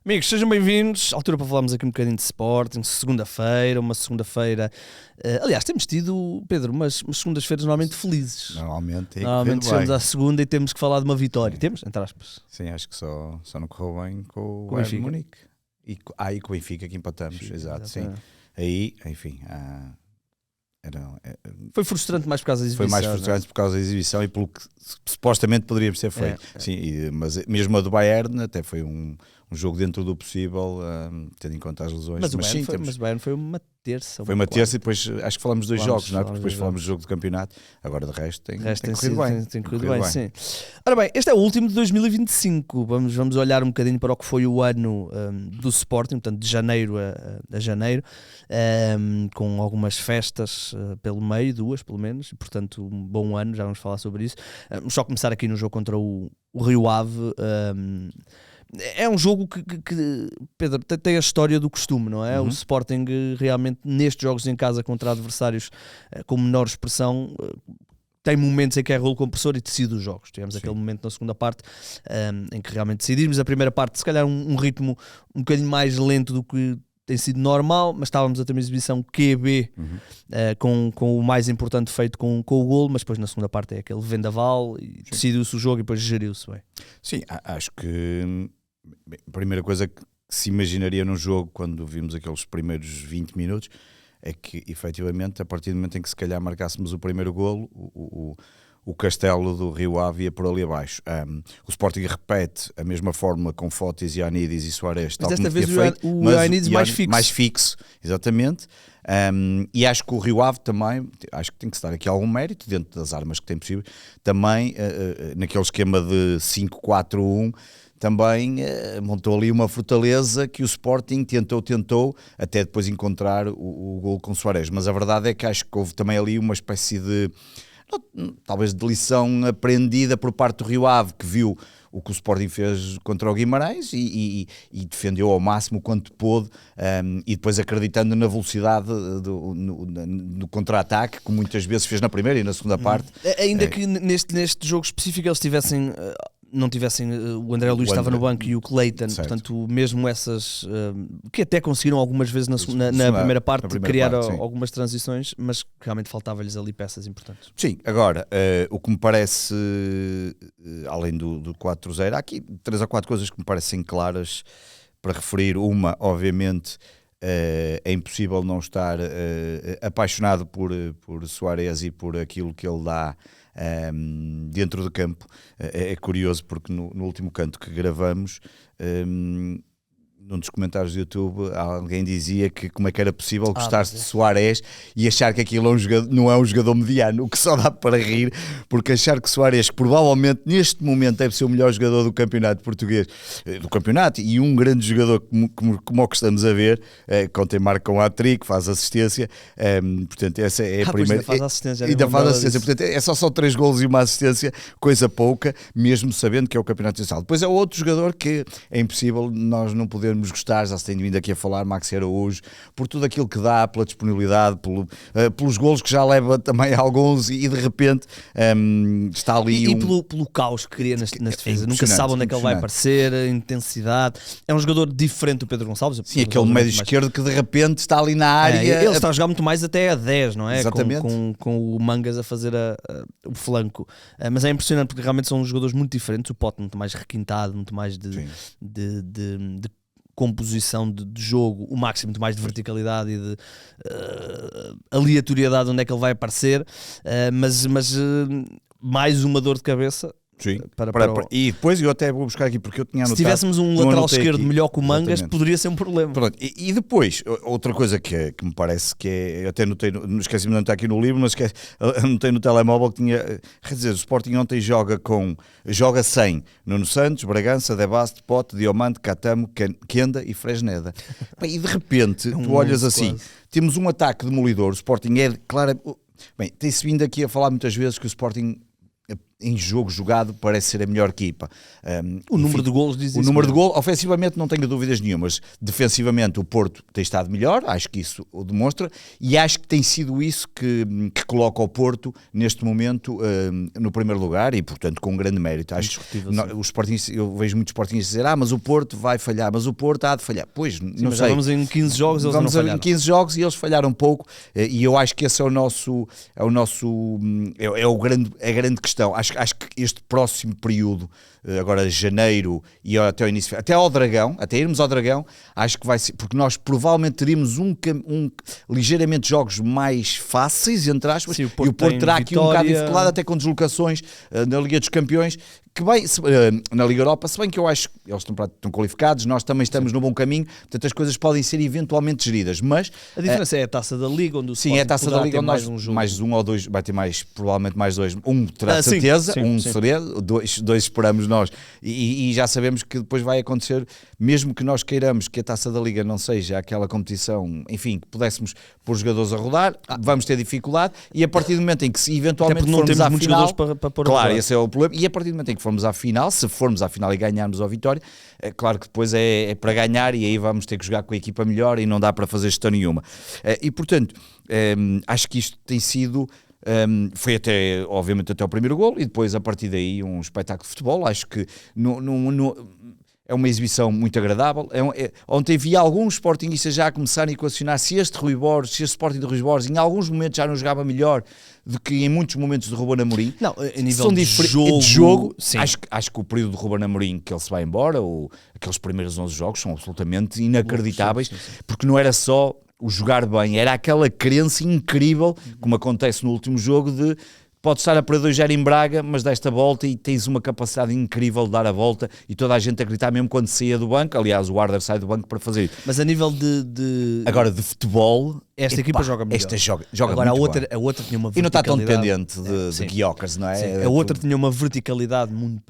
Amigos, sejam bem-vindos. Altura para falarmos aqui um bocadinho de Sporting. Segunda-feira, uma segunda-feira. Aliás, temos tido, Pedro, umas segundas-feiras normalmente felizes. Normalmente chegamos à segunda e temos que falar de uma vitória. Sim. Temos, entre aspas. Sim, acho que só não correu bem com o Benfica. Bayern de Munique. E com o Benfica que empatamos, exato. Sim. Aí, enfim, foi frustrante mais por causa da exibição. Foi mais frustrante por causa da exibição e pelo que supostamente poderíamos ter feito. Sim, mas mesmo a do Bayern até foi um jogo dentro do possível, tendo em conta as lesões. Mas o Bayern foi uma terça. Foi uma terça e depois acho que falamos dos jogos, não é? Porque depois falamos do jogo do campeonato. Agora de resto tem corrido bem. Tem corrido bem, sim. Ora bem, este é o último de 2025. Vamos olhar um bocadinho para o que foi o ano do Sporting, portanto de janeiro a janeiro, com algumas festas pelo meio, 2 pelo menos, e, portanto um bom ano, já vamos falar sobre isso. Vamos só começar aqui no jogo contra o Rio Ave. É um jogo que Pedro, tem a história do costume, não é? O Sporting realmente nestes jogos em casa contra adversários com menor expressão tem momentos em que é rolo compressor e decide os jogos. Tivemos aquele momento na segunda parte em que realmente decidimos. A primeira parte se calhar um ritmo um bocadinho mais lento do que tem sido normal, mas estávamos a ter uma exibição QB com o mais importante feito com o golo, mas depois na segunda parte é aquele vendaval e decidiu-se o jogo e depois geriu-se bem. Sim, acho que a primeira coisa que se imaginaria num jogo quando vimos aqueles primeiros 20 minutos é que efetivamente a partir do momento em que se calhar marcássemos o primeiro golo, o castelo do Rio Ave ia por ali abaixo. O Sporting repete a mesma fórmula com Fotis, Ioannidis e Suárez. Mas desta vez o Ioannidis mais fixo. Exatamente. E acho que o Rio Ave também, acho que tem que estar aqui algum mérito, dentro das armas que tem possível, também naquele esquema de 5-4-1, também montou ali uma fortaleza que o Sporting tentou, até depois encontrar o gol com Suárez. Mas a verdade é que acho que houve também ali uma espécie de, talvez de lição aprendida por parte do Rio Ave, que viu o que o Sporting fez contra o Guimarães e defendeu ao máximo quanto pôde, e depois acreditando na velocidade do contra-ataque, que muitas vezes fez na primeira e na segunda parte. Ainda que neste jogo específico eles não tivessem o André Luís estava no banco e o Clayton, portanto mesmo essas que até conseguiram algumas vezes na primeira parte criar algumas transições, mas realmente faltava-lhes ali peças importantes. Sim, agora o que me parece, além do 4-0, há aqui 3 ou 4 coisas que me parecem claras para referir. Uma, obviamente, é impossível não estar apaixonado por Suárez e por aquilo que ele dá dentro do campo. É curioso porque no último canto que gravamos, num dos comentários do YouTube, alguém dizia que como é que era possível gostar-se de Suárez e achar que aquilo não é um jogador mediano, o que só dá para rir, porque achar que Suárez, que provavelmente neste momento deve ser o melhor jogador do campeonato português, do campeonato, e um grande jogador como o que estamos a ver, ontem marca um hat-trick, faz assistência, portanto essa é a primeira. Ainda faz assistência, portanto é só 3 golos e uma assistência, coisa pouca, mesmo sabendo que é o campeonato nacional. Depois é outro jogador que é impossível nós não podermos gostar, já se tem vindo aqui a falar, Maxi Araújo, por tudo aquilo que dá, pela disponibilidade, pelos golos que já leva também alguns e de repente está ali pelo caos que cria nas defesas, nunca sabe onde é que ele vai aparecer, a intensidade. É um jogador diferente do Pedro Gonçalves. Sim, aquele médio esquerdo que de repente está ali na área. Ele está a jogar muito mais até a 10, não é? Exatamente. Com o Mangas a fazer o flanco. Mas é impressionante porque realmente são jogadores muito diferentes. O Pote muito mais requintado, muito mais de composição de jogo, o máximo de mais de verticalidade e de aleatoriedade onde é que ele vai aparecer, mas mais uma dor de cabeça. Sim, e depois eu até vou buscar aqui porque eu tinha anotado. Se tivéssemos um lateral esquerdo aqui melhor que o Mangas, poderia ser um problema. Pronto, e depois, outra coisa que me parece que é, até notei, esqueci-me de não estar aqui no livro, mas anotei no telemóvel que tinha, quer dizer, o Sporting ontem joga sem Nuno Santos, Bragança, De Baste, Pote, Diomande, Catamo, Kenda e Fresneda. E de repente, tu olhas assim, quase. Temos um ataque demolidor, o Sporting é claro. Bem, tem-se vindo aqui a falar muitas vezes que o Sporting em jogo jogado parece ser a melhor equipa. O número de golos diz isso. O número de mesmo. golos, ofensivamente não tenho dúvidas nenhumas. Defensivamente o Porto tem estado melhor, acho que isso o demonstra, e acho que tem sido isso que coloca o Porto neste momento no primeiro lugar e portanto com um grande mérito. Acho que os Sportingistas, eu vejo muitos Sportingistas dizer mas o Porto vai falhar, mas o Porto há de falhar. Pois, Sim, não mas sei. já vamos em 15 jogos, eles Vamos não falharam. em 15 jogos e eles falharam um pouco, e eu acho que esse é a grande questão. Acho que este próximo período, agora janeiro e até o início, até irmos ao Dragão, acho que vai ser, porque nós provavelmente teríamos ligeiramente jogos mais fáceis, entre aspas, Sim, e o Porto terá aqui um bocado de dificuldade, até com deslocações na Liga dos Campeões, que bem, na Liga Europa, se bem que eu acho que eles estão qualificados, nós também estamos no bom caminho, portanto as coisas podem ser eventualmente geridas, mas... A diferença é a Taça da Liga, onde o Sim, é a Taça da Liga, onde mais um jogo. Mais um ou dois, vai ter provavelmente mais dois, um terá Sim, certeza, sim. seria, dois esperamos nós, e já sabemos que depois vai acontecer, mesmo que nós queiramos que a Taça da Liga não seja aquela competição, enfim, que pudéssemos pôr os jogadores a rodar, vamos ter dificuldade, e a partir do momento em que se eventualmente formos à final, para pôr claro, esse é o problema, e a partir do momento em que formos à final, se formos à final e ganharmos ao Vitória, é claro que depois é para ganhar, e aí vamos ter que jogar com a equipa melhor e não dá para fazer gestão nenhuma. E portanto, acho que isto tem sido... foi obviamente até o primeiro golo, e depois a partir daí um espetáculo de futebol. Acho que é uma exibição muito agradável. Ontem vi alguns sportingistas já a começarem a equacionar se este Sporting de Rui Borges em alguns momentos já não jogava melhor do que em muitos momentos de Ruben Amorim. Não, a nível de jogo, sim. acho que o período de Ruben Amorim, que ele se vai embora, aqueles primeiros 11 jogos são absolutamente inacreditáveis, sim. Porque não era só o jogar bem, era aquela crença incrível, como acontece no último jogo, de pode estar a perder 2-0 em Braga, mas desta volta e tens uma capacidade incrível de dar a volta e toda a gente a gritar mesmo quando saía do banco. Aliás, o Arder sai do banco para fazer isso. Mas a nível de... Agora, de futebol... Esta equipa joga melhor. Esta joga agora, muito bem. A outra tinha uma verticalidade... E não está tão dependente de Gyökeres, não é? Sim. A outra tinha uma verticalidade muito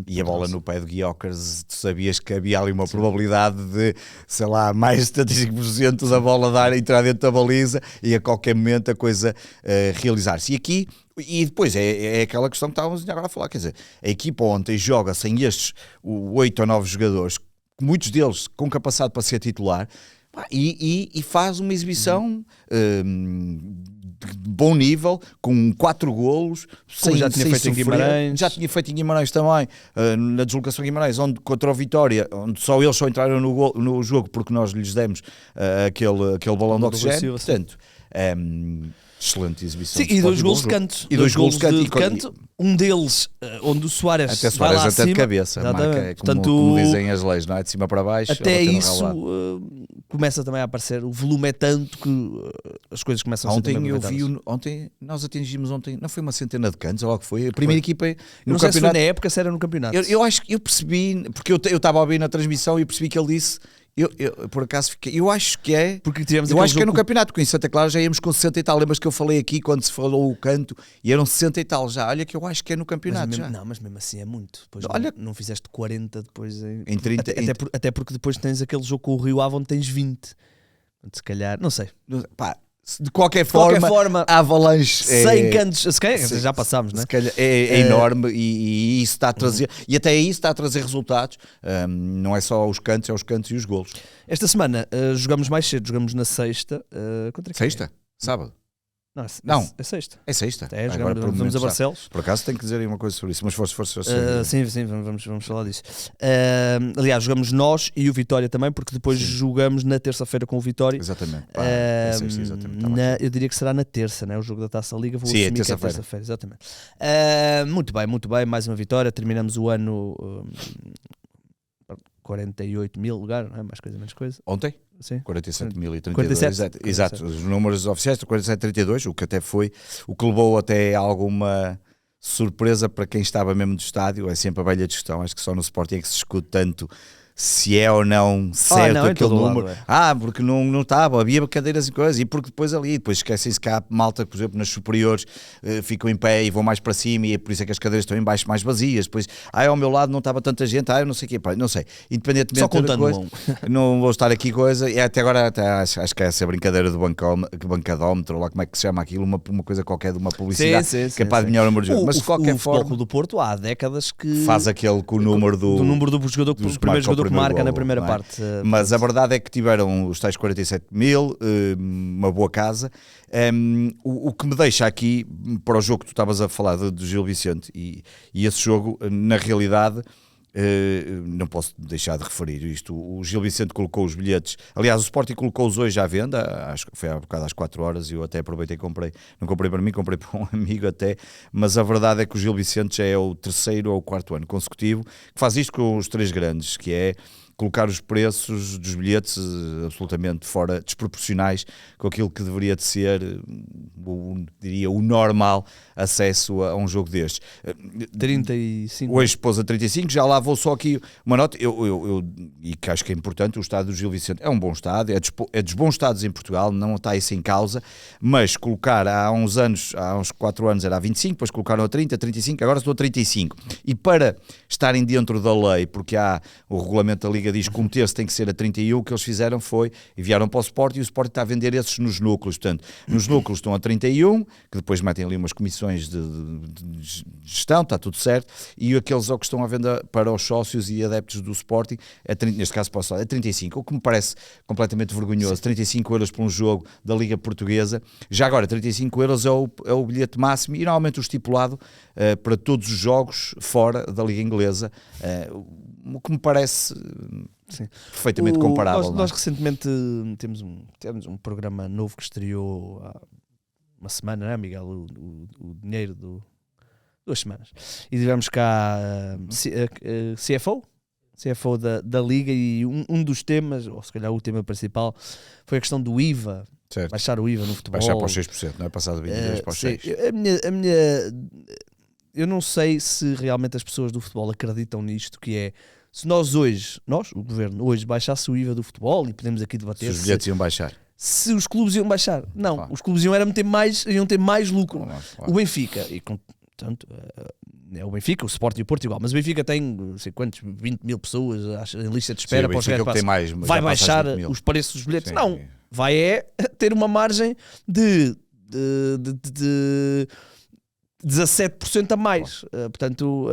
E a bola no pé de Gyökeres, tu sabias que havia ali uma probabilidade de, sei lá, mais de 75% da bola entrar dentro da baliza e a qualquer momento a coisa realizar-se. E depois é aquela questão que estávamos agora a falar, quer dizer, a equipa ontem joga sem estes 8 ou 9 jogadores, muitos deles com capacidade para ser titular, e faz uma exibição de bom nível, com 4 golos, já tinha feito em Guimarães. Já tinha feito em Guimarães também, na deslocação de Guimarães, onde contra o Vitória, onde só eles entraram no jogo porque nós lhes demos aquele balão de oxigênio, portanto... excelente exibição. Sim, e 2 golos de canto. E 2 golos de canto. Um deles, onde o Soares até Soares vai lá até acima, de cabeça, marca, como dizem as leis, não é? De cima para baixo. Até isso começa também a aparecer. O volume é tanto que as coisas começam a ser também ontem nós atingimos não foi uma centena de cantos, ou o que foi? A primeira equipa no não sei campeonato. Se foi na época, se era no campeonato. Eu acho que eu percebi, porque eu estava a ouvir na transmissão e percebi que ele disse... Eu por acaso fiquei, eu acho que é, porque tivemos eu acho que é no campeonato, porque em Santa Clara já íamos com 60 e tal, lembras que eu falei aqui quando se falou o canto e eram 60 e tal já, olha que eu acho que é no campeonato mas já. Não, mas mesmo assim é muito, depois olha, não fizeste 40 depois em 30, até porque depois tens aquele jogo com o Rio Ave onde tens 20, se calhar, não sei. Pá, de qualquer forma, a Avalanche 100 cantos, se calhar, já passámos, não é? Se calhar é enorme e isso está a trazer, e até isso está a trazer resultados, não é só os cantos, é os cantos e os golos. Esta semana jogamos mais cedo, jogamos na sexta. Contra quem? Sexta? Sábado? Não, é sexta. É sexta. Vamos a Barcelos. Por acaso tenho que dizer aí uma coisa sobre isso, mas força. Sim, vamos falar disso. Aliás, jogamos nós e o Vitória também, porque depois jogamos na terça-feira com o Vitória. Exatamente. É sexta, exatamente. Eu diria que será na terça, né? O jogo da Taça Liga. Sim, é terça-feira. Exatamente. Muito bem. Mais uma vitória. Terminamos o ano 48 mil lugares, não é? Mais coisa, menos coisa. Ontem? Sim. 47.032, exato, os números oficiais, 47.32, o que até foi, o que levou até alguma surpresa para quem estava mesmo do estádio, é sempre a velha discussão, acho que só no Sporting é que se discute tanto se é ou não certo não, em aquele todo número. lado, Porque não estava, havia cadeiras e coisas, e porque depois esquecem-se que há malta, por exemplo, nas superiores ficam em pé e vão mais para cima, e é por isso é que as cadeiras estão em baixo mais vazias. Depois, ao meu lado não estava tanta gente, eu não sei o quê, não sei. Independentemente Só contando coisa, não vou estar aqui coisa, e até agora acho que é essa brincadeira do bancadómetro, lá como é que se chama aquilo, uma coisa qualquer de uma publicidade, que é para adivinhar o número de jogadores. Mas de qualquer o forma, Futebol Clube do Porto há décadas que faz aquele com o número do jogador, o primeiro jogador que marca na primeira parte. Mas a verdade é que tiveram os tais 47 mil, uma boa casa. O que me deixa aqui para o jogo que tu estavas a falar do Gil Vicente, e esse jogo, na realidade, não posso deixar de referir isto. O Gil Vicente colocou os bilhetes, aliás, o Sporting colocou-os hoje à venda, acho que foi há bocado às 4 horas, e eu até aproveitei e comprei. Não comprei para mim, comprei para um amigo até, mas a verdade é que o Gil Vicente já é o 3º ou 4º ano consecutivo que faz isto com os 3 grandes, que é colocar os preços dos bilhetes absolutamente fora, desproporcionais com aquilo que deveria de ser, diria, o normal acesso a um jogo destes. 35. Hoje pôs a 35, já lá vou só aqui uma nota, e que acho que é importante, o estádio do Gil Vicente é um bom estádio, é dos bons estádios em Portugal, não está isso em causa, mas colocar há uns 4 anos era a 25, depois colocaram a 30, 35, agora estou a 35. E para estarem dentro da lei, porque há o regulamento da Liga diz que um terço tem que ser a 31, o que eles fizeram foi, enviaram para o Sport, e o Sport está a vender esses nos núcleos. Portanto, nos núcleos estão a 31, que depois metem ali umas comissões de gestão, está tudo certo, e aqueles que estão à venda para os sócios e adeptos do Sporting, neste caso para o Sporting, é 35, o que me parece completamente vergonhoso. Sim. 35 euros por um jogo da Liga Portuguesa. Já agora, 35 euros é o bilhete máximo, e normalmente o estipulado para todos os jogos fora da Liga Inglesa, o que me parece perfeitamente comparável. Nós recentemente temos um programa novo que estreou há uma semana, não é, Miguel? O dinheiro 2 semanas. E tivemos cá CFO da Liga, e um dos temas, ou se calhar o tema principal, foi a questão do IVA. Certo. Baixar o IVA no futebol. Baixar para os 6%, não é? Passar de 22% para os 6%. Eu não sei se realmente as pessoas do futebol acreditam nisto, que é, se nós, o Governo, hoje baixasse o IVA do futebol, e podemos aqui debater se os bilhetes iam baixar. Se os clubes iam baixar. Não, claro. Os clubes iam ter mais lucro. Claro. O Benfica, e portanto, o Benfica, o Sporting e o Porto igual, mas o Benfica tem, não sei quantos, 20 mil pessoas em lista de espera. Sim, para os gajos. Vai baixar os preços dos bilhetes? Sim. Não, vai ter uma margem de 17% a mais. Portanto,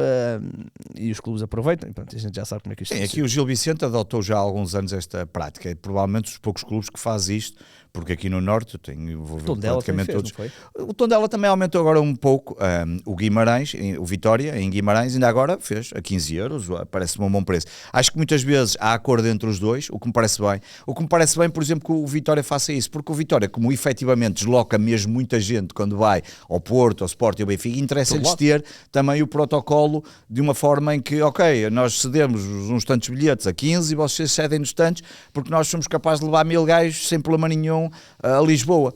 e os clubes aproveitam, e pronto, a gente já sabe como é que isto é. Aqui o Gil Vicente adotou já há alguns anos esta prática, é provavelmente os poucos clubes que fazem isto, porque aqui no Norte vou ver praticamente todos. O Tondela também aumentou agora um pouco. O Guimarães, o Vitória, em Guimarães, ainda agora fez a 15 euros, parece-me um bom preço. Acho que muitas vezes há acordo entre os dois, o que me parece bem. O que me parece bem, por exemplo, que o Vitória faça isso, porque o Vitória, como efetivamente desloca mesmo muita gente quando vai ao Porto, ao Sport e ao Benfica, interessa-lhes ter também o protocolo de uma forma em que, ok, nós cedemos uns tantos bilhetes a 15 e vocês cedem-nos tantos, porque nós somos capazes de levar 1000 gajos sem problema nenhum a Lisboa.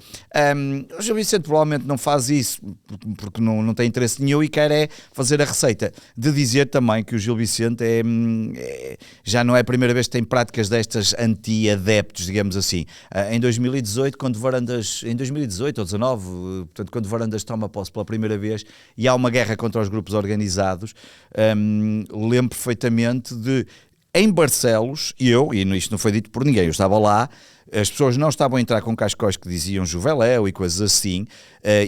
O Gil Vicente provavelmente não faz isso porque não tem interesse nenhum, e quer fazer a receita de dizer também que o Gil Vicente já não é a primeira vez que tem práticas destas anti-adeptos, digamos assim. Em 2018, em 2018 ou 2019, portanto, quando Varandas toma posse pela primeira vez e há uma guerra contra os grupos organizados, lembro perfeitamente de, em Barcelos, e isto não foi dito por ninguém, eu estava lá, as pessoas não estavam a entrar com cascóis que diziam Juveléu e coisas assim,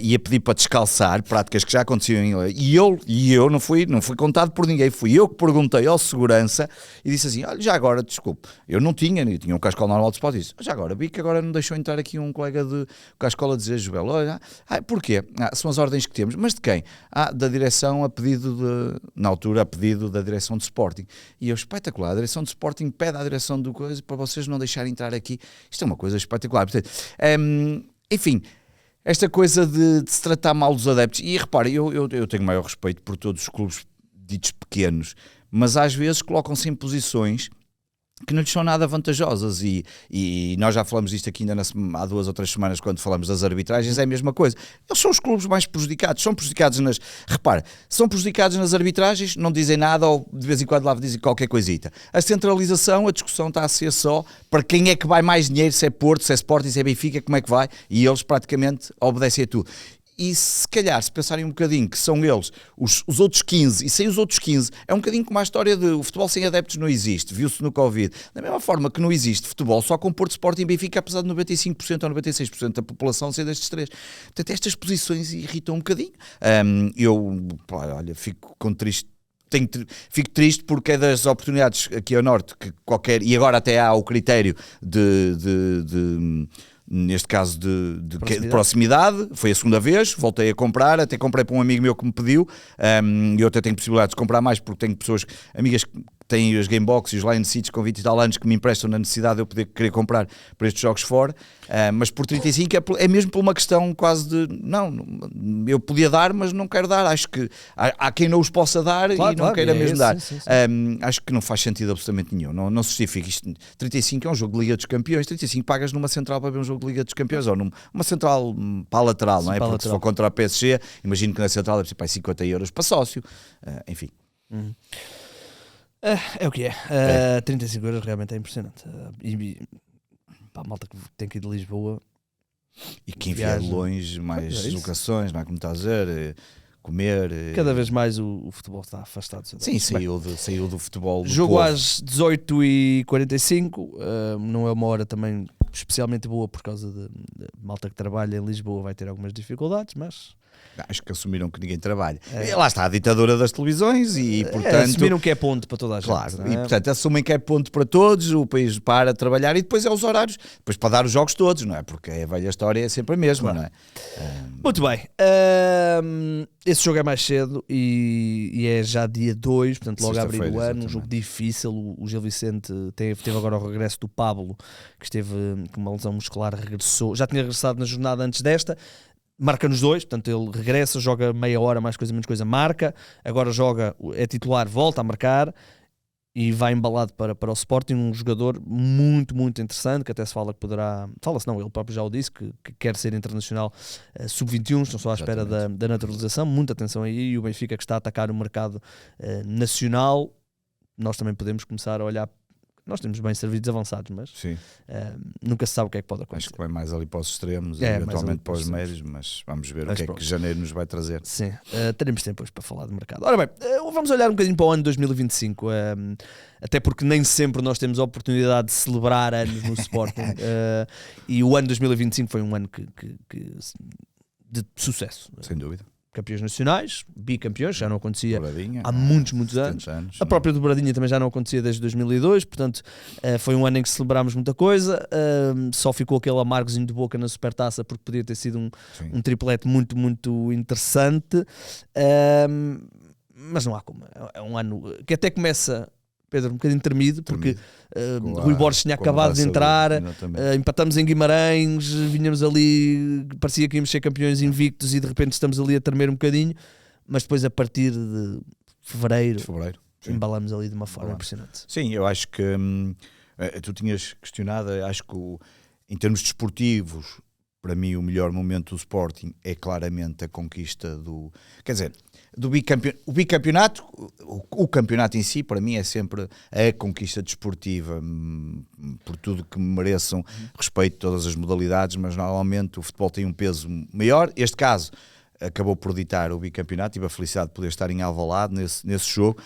e a pedir para descalçar, práticas que já aconteciam e eu não fui contado por ninguém, fui eu que perguntei ao segurança e disse assim, olha, já agora, desculpe, eu tinha um cascol normal de spot, e disse, já agora, vi que agora não deixou entrar aqui um colega de cascola a dizer Juveléu, olha, porquê? São as ordens que temos, mas de quem? Da direção na altura a pedido da direção de Sporting, e eu, espetacular, a direção de Sporting pede à direção do coisa para vocês não deixarem entrar aqui. Isto é uma coisa espetacular. Portanto, enfim, esta coisa de se tratar mal dos adeptos, e repare, eu tenho maior respeito por todos os clubes ditos pequenos, mas às vezes colocam-se em posições que não lhes são nada vantajosas e nós já falamos disto aqui ainda há 2 ou 3 semanas quando falamos das arbitragens, é a mesma coisa. Eles são os clubes mais prejudicados, são prejudicados nas arbitragens, não dizem nada ou de vez em quando lá dizem qualquer coisita. A centralização, a discussão está a ser só para quem é que vai mais dinheiro, se é Porto, se é Sporting, se é Benfica, como é que vai, e eles praticamente obedecem a tudo. E se calhar, se pensarem um bocadinho que são eles os outros 15, e sem os outros 15, é um bocadinho como a história de o futebol sem adeptos não existe, viu-se no Covid. Da mesma forma que não existe futebol só com Porto, Sporting e Benfica, apesar de 95% ou 96% da população ser destes 3. Portanto, estas posições irritam um bocadinho. Olha, fico triste porque é das oportunidades aqui ao Norte, que e agora até há o critério neste caso de proximidade, foi a segunda vez, voltei a comprar, até comprei para um amigo meu que me pediu, e eu até tenho possibilidade de comprar mais porque tenho amigas que têm as Gamebox e os Lion Seats com 20 e tal anos que me emprestam na necessidade de eu poder querer comprar para estes jogos fora, mas por 35 é mesmo por uma questão quase de, não, eu podia dar, mas não quero dar, acho que há quem não os possa dar, claro, e não queira mesmo dar. Sim. Acho que não faz sentido absolutamente nenhum, não se justifica. Isto, 35 é um jogo de Liga dos Campeões, 35 pagas numa central para ver um jogo de Liga dos Campeões, ou numa central para a lateral, não é? Porque se for contra a PSG, imagino que na central deve ser 50 euros para sócio, enfim. É o que é. 35 euros realmente é impressionante. Para a malta que tem que ir de Lisboa e quem vier longe, mais deslocações, não é como está a dizer, comer. Cada vez mais o futebol está afastado. Sim, saiu do futebol. Do jogo povo. Às 18h45, não é uma hora também especialmente boa por causa de malta que trabalha em Lisboa, vai ter algumas dificuldades, mas acho que assumiram que ninguém trabalha. Lá está a ditadura das televisões e, portanto... assumiram que é ponto para toda a gente. Claro, e portanto assumem que é ponto para todos, o país para trabalhar e depois é os horários, depois para dar os jogos todos, não é? Porque a velha história é sempre a mesma, claro. Não é? Muito bem. Esse jogo é mais cedo e é já dia 2, portanto logo a abrir o ano, um jogo difícil. O Gil Vicente teve agora o regresso do Pablo, que esteve com uma lesão muscular, regressou, já tinha regressado na jornada antes desta, marca nos 2, portanto ele regressa, joga meia hora, mais coisa, menos coisa, marca, agora é titular, volta a marcar e vai embalado para o Sporting, um jogador muito, muito interessante, que até se fala que poderá, fala-se não, ele próprio já o disse, que quer ser internacional sub-21, estão só à espera da naturalização, muita atenção aí, e o Benfica que está a atacar o mercado nacional, nós também podemos começar a olhar. Nós temos bem servidos avançados, mas nunca se sabe o que é que pode acontecer. Acho que vai mais ali para os extremos, eventualmente para os médios, mas vamos ver o que é que janeiro nos vai trazer. Sim, teremos tempo hoje para falar de mercado. Ora bem, vamos olhar um bocadinho para o ano de 2025, até porque nem sempre nós temos a oportunidade de celebrar anos no Sporting, e o ano de 2025 foi um ano de sucesso. Sem dúvida. Campeões nacionais, bicampeões, já não acontecia há muitos anos. A própria dobradinha também já não acontecia desde 2002, portanto foi um ano em que celebrámos muita coisa, só ficou aquele amargozinho de boca na Supertaça porque podia ter sido um triplete muito, muito interessante, mas não há como, é um ano que até começa, Pedro, um bocadinho tremido, porque Rui Borges tinha acabado de entrar, empatamos em Guimarães, vinhamos ali, parecia que íamos ser campeões invictos e de repente estamos ali a tremer um bocadinho, mas depois a partir de fevereiro embalamos ali de uma forma impressionante. Sim, eu acho que tu tinhas questionado, acho que em termos desportivos, para mim o melhor momento do Sporting é claramente a conquista do bicampeonato. O campeonato em si, para mim, é sempre a conquista desportiva, por tudo que mereçam respeito de todas as modalidades, mas normalmente o futebol tem um peso maior. Este caso acabou por ditar o bicampeonato, tive a felicidade de poder estar em Alvalade nesse jogo.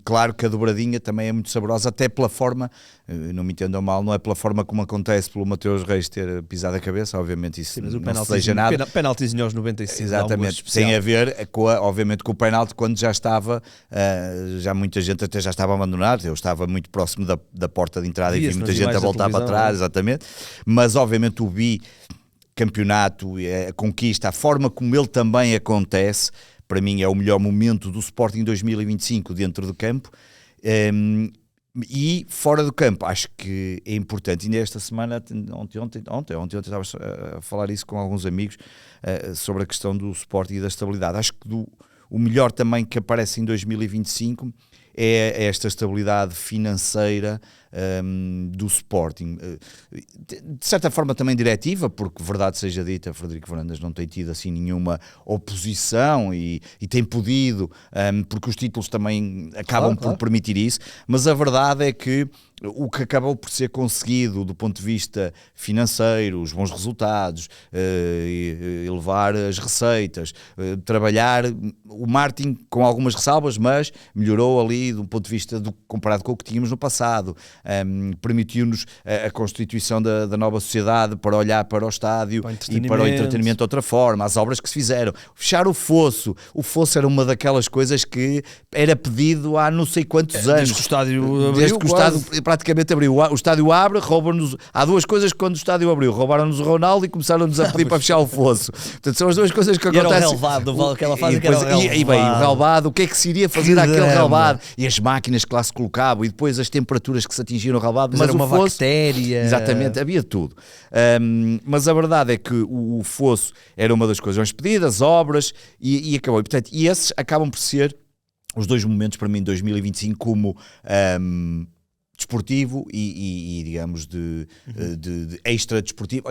Claro que a dobradinha também é muito saborosa, até pela forma, não me entendam mal, não é pela forma como acontece pelo Mateus Reis ter pisado a cabeça, obviamente isso não seja nada. Penaltizinho aos 95. Exatamente, tem a ver obviamente com o penalti quando já estava, já muita gente até já estava abandonada, eu estava muito próximo da porta de entrada e vi muita gente a voltar para trás, exatamente, mas obviamente o campeonato, a conquista, a forma como ele também acontece, para mim é o melhor momento do Sporting 2025 dentro do campo, e fora do campo acho que é importante. Ainda esta semana, ontem estava a falar isso com alguns amigos sobre a questão do Sporting e da estabilidade. Acho que o melhor também que aparece em 2025 é esta estabilidade financeira do Sporting. De certa forma também diretiva, porque verdade seja dita, Frederico Varandas não tem tido assim nenhuma oposição e tem podido, porque os títulos também acabam por permitir isso, mas a verdade é que o que acabou por ser conseguido do ponto de vista financeiro, os bons resultados, elevar as receitas, trabalhar, o Martin com algumas ressalvas, mas melhorou ali do ponto de vista comparado com o que tínhamos no passado, permitiu-nos a constituição da nova sociedade para olhar para o estádio e para o entretenimento de outra forma, as obras que se fizeram, fechar o Fosso era uma daquelas coisas que era pedido há não sei quantos anos. Desde que o estádio abriu, desde que o estádio praticamente abriu. O estádio abre, roubam-nos. Há duas coisas que quando o estádio abriu, roubaram-nos o Ronaldo e começaram-nos a pedir para fechar o Fosso. Portanto, são as duas coisas que acontecem. Era o relevado, aquela fase que era o relevado. E bem, o relevado, o que é que se iria fazer àquele relevado? E as máquinas que lá se colocavam, e depois as temperaturas que se atingiam no relevado. Mas era uma bactéria. Exatamente, havia tudo. Mas a verdade é que o Fosso era uma das coisas mais pedidas, obras, e acabou. E, portanto, e esses acabam por ser os dois momentos para mim de 2025 como desportivo e digamos de extra desportivo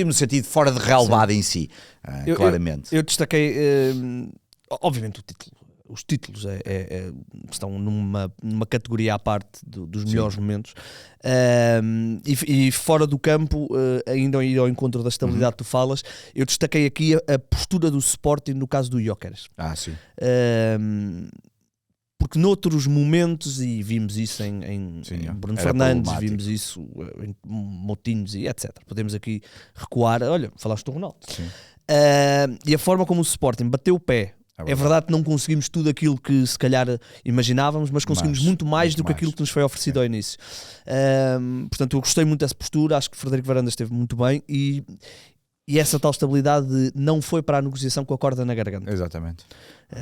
no sentido fora de relevado em si, claramente. Eu destaquei, obviamente os títulos estão numa categoria à parte dos melhores momentos, e fora do campo, ainda ir ao encontro da estabilidade que tu falas, eu destaquei aqui a postura do Sporting no caso do Gyökeres. Sim. Porque noutros momentos, e vimos isso em Bruno Fernandes, vimos isso em Moutinhos e etc. Podemos aqui recuar. Olha, falaste do Ronaldo. E a forma como o Sporting bateu o pé. É verdade que não conseguimos tudo aquilo que se calhar imaginávamos, mas conseguimos muito mais do que aquilo que nos foi oferecido ao início. Portanto, eu gostei muito dessa postura, acho que Frederico Varandas esteve muito bem e essa tal estabilidade não foi para a negociação com a corda na garganta. Exatamente.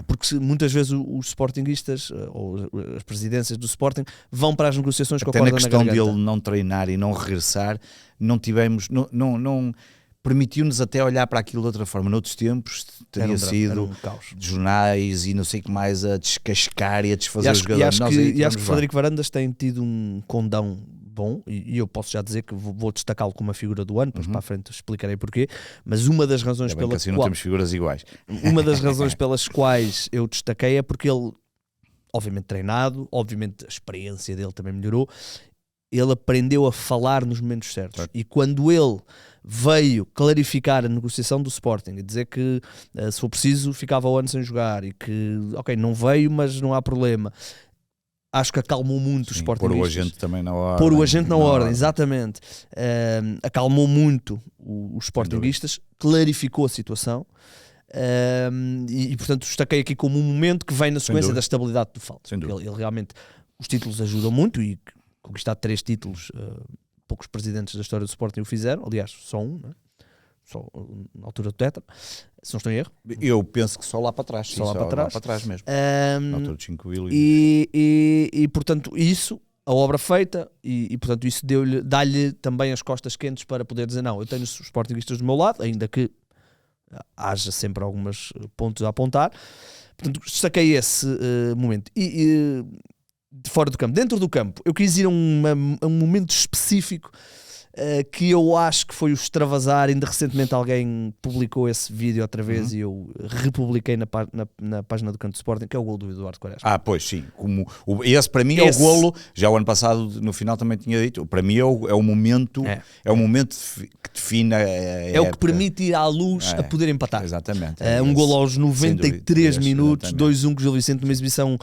Porque muitas vezes os sportinguistas ou as presidências do Sporting vão para as negociações com a corda na garganta. Até na questão dele não treinar e não regressar, não tivemos... não permitiu-nos até olhar para aquilo de outra forma. Noutros tempos teria sido jornais e não sei o que mais a descascar e a desfazer os jogadores. E acho que Frederico Varandas tem tido um condão bom, e eu posso já dizer que vou destacá-lo como a figura do ano, depois para a frente explicarei porquê, mas uma das razões pelas assim não temos figuras iguais. Uma das razões pelas quais eu destaquei é porque ele, obviamente treinado, obviamente a experiência dele também melhorou, ele aprendeu a falar nos momentos certos, e quando ele veio clarificar a negociação do Sporting e dizer que se for preciso ficava o ano sem jogar e que, ok, não veio, mas não há problema, acho que acalmou muito os sportingistas. Pôr o agente também na ordem. Pôr o agente na ordem, exatamente. Acalmou muito os sportingistas, clarificou a situação, e portanto destaquei aqui como um momento que vem na sequência da estabilidade do Faldo. Ele realmente, os títulos ajudam muito, e conquistar 3 títulos, poucos presidentes da história do Sporting o fizeram, aliás, só um, não é? Só na altura do Tetra, se não estou em erro. Eu penso que só lá para trás. Só lá para trás mesmo. Na altura de 5 Williams. E portanto, isso, a obra feita, e portanto, isso dá-lhe também as costas quentes para poder dizer: não, eu tenho os sportinguistas do meu lado, ainda que haja sempre alguns pontos a apontar. Portanto, destaquei esse momento. E de fora do campo, dentro do campo, eu quis ir a um momento específico que eu acho que foi o extravasar. Ainda recentemente alguém publicou esse vídeo outra vez e eu republiquei na página do Canto Sporting, que é o golo do Eduardo Quaresma. Pois sim, esse para mim é o golo, já o ano passado no final também tinha dito, para mim é o momento, é o momento que define é o que permite ir à luz a poder empatar. Exatamente. Um golo aos 93 minutos, 2-1 com o Gil Vicente, numa exibição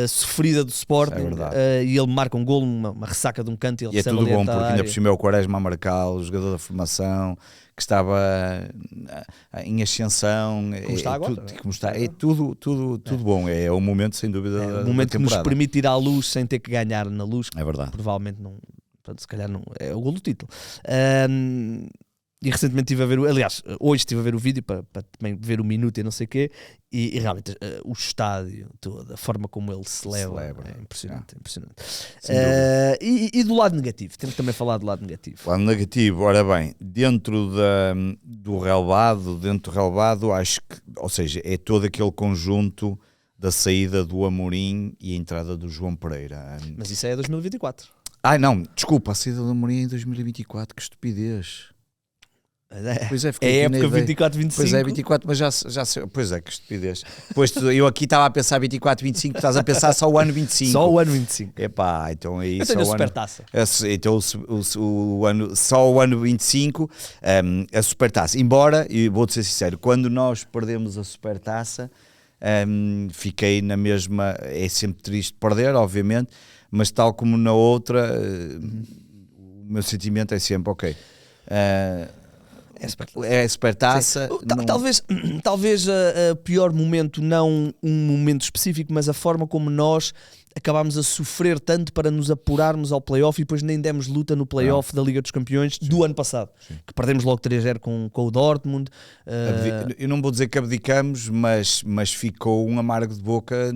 sofrida do Sporting, e ele marca um golo, uma ressaca de um canto, e ele é tudo bom, porque ainda por cima é o Quaresma a marcar, o jogador da formação que estava em ascensão, como está agora, é tudo bom, é um momento sem dúvida, um momento que nos permite ir à luz sem ter que ganhar na luz, é verdade. Provavelmente não, se calhar não é o gol do título. E recentemente estive a ver, aliás, hoje estive a ver o vídeo para também ver o minuto e não sei o quê, e realmente o estádio, toda a forma como ele se celebra. É impressionante. Impressionante. E do lado negativo, temos que também falar do lado negativo. Lado negativo, ora bem, dentro do relevado, acho que, ou seja, é todo aquele conjunto da saída do Amorim e a entrada do João Pereira. Mas isso é 2024. Não, desculpa, a saída do Amorim é em 2024, que estupidez. Pois é, é época 24-25. Pois é, 24, mas já sei. Pois é, que estupidez. Pois eu aqui estava a pensar 24-25, estás a pensar só o ano 25. Só o ano 25. Epá, então é isso. Eu tenho a Supertaça. Então só o ano 25, a Supertaça. Embora, e vou-te ser sincero, quando nós perdemos a Supertaça, fiquei na mesma. É sempre triste perder, obviamente, mas tal como na outra, o meu sentimento é sempre ok. É a Supertaça. Talvez a pior momento, não um momento específico, mas a forma como nós acabámos a sofrer tanto para nos apurarmos ao play-off e depois nem demos luta no play-off da Liga dos Campeões do ano passado, que perdemos logo 3-0 com o Dortmund. Eu não vou dizer que abdicamos, mas ficou um amargo de boca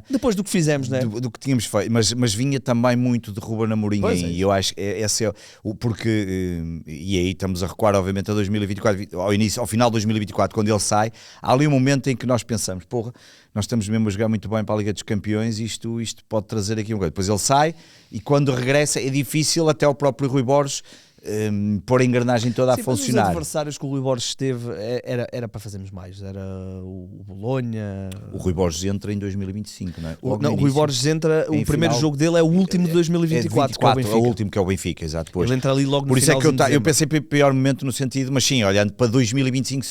depois do que fizemos, né? do que tínhamos feito, mas vinha também muito de Ruben Amorim, e eu acho que esse é porque, e aí estamos a recuar obviamente a 2024, ao final de 2024, quando ele sai, há ali um momento em que nós pensamos, porra, nós estamos mesmo a jogar muito bem para a Liga dos Campeões, isto pode trazer aqui um coisa. Depois ele sai e quando regressa é difícil até o próprio Rui Borges pôr a engrenagem toda a funcionar. Os adversários que o Rui Borges esteve era para fazermos mais. Era o Bolonha. O Rui Borges entra em 2025, não é? O Rui Borges entra, o primeiro jogo dele é o último de 2024, que é o Benfica. É o último, que é o Benfica, exato. Depois. Ele entra ali logo no Por isso é que eu pensei para o pior momento no sentido, mas sim, olhando para 2025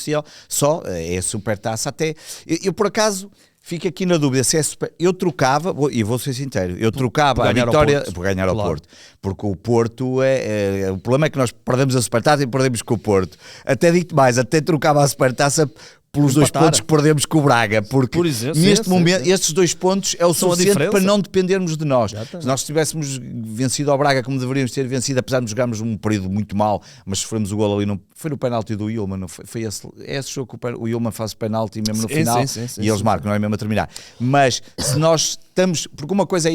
só é a Supertaça até. Eu por acaso fico aqui na dúvida se é eu trocava, e vou ser sincero, eu trocava a vitória por ganhar ao Porto, porque o Porto o problema é que nós perdemos a Supertaça e perdemos com o Porto. Até digo mais, até trocava a Supertaça pelos 2 pontos que perdemos com o Braga, porque neste momento estes 2 pontos é o suficiente para não dependermos de nós. Se nós tivéssemos vencido ao Braga como deveríamos ter vencido, apesar de jogarmos um período muito mal, mas sofremos o gol ali, foi no penalti do Yulman, não foi esse jogo que o Yulman faz o penalti mesmo no final e eles marcam, não é mesmo a terminar. Mas se nós estamos, porque uma coisa é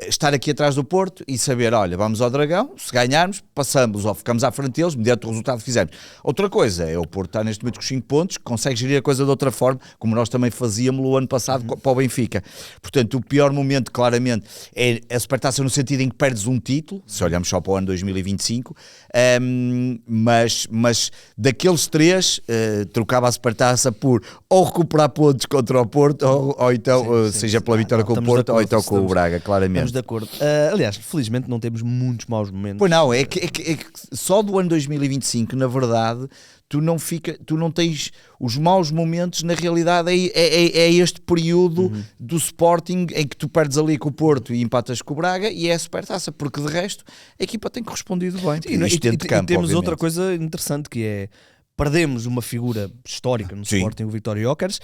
estar aqui atrás do Porto e saber, olha, vamos ao Dragão, se ganharmos, passamos ou ficamos à frente deles, mediante o resultado que fizermos. Outra coisa é o Porto estar neste momento com 5 pontos, consegue gerir a coisa de outra forma, como nós também fazíamos o ano passado para o Benfica. Portanto, o pior momento, claramente, é a Supertaça no sentido em que perdes um título, se olharmos só para o ano 2025, mas daqueles 3, trocava a Supertaça por ou recuperar pontos contra o Porto, ou então, seja pela vitória com o Porto, ou então com o Braga, claramente. Estamos de acordo. Aliás, felizmente não temos muitos maus momentos. Pois não, é que só do ano 2025, na verdade, tu não tens os maus momentos, na realidade é este período do Sporting em que tu perdes ali com o Porto e empatas com o Braga e é a Supertaça, porque de resto a equipa tem correspondido bem. E temos outra coisa interessante, que é, perdemos uma figura histórica no Sporting, o Vitória Gyökeres.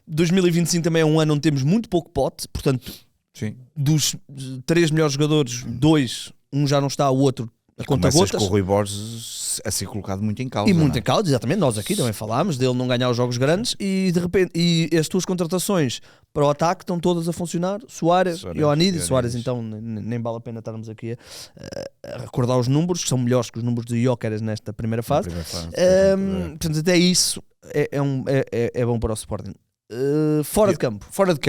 2025 também é um ano onde temos muito pouco pote, portanto, dos 3 melhores jogadores, 2, um já não está, o outro a conta-gotas. Com o Rui Borges a ser colocado muito em causa. E muito em causa, exatamente. Nós aqui também falámos dele não ganhar os jogos grandes e de repente as tuas contratações para o ataque estão todas a funcionar. Soares e Ioannidis. Soares, então nem vale a pena estarmos aqui a recordar os números, que são melhores que os números de Gyökeres nesta primeira fase. Portanto, até isso é bom para o Sporting. Fora de campo.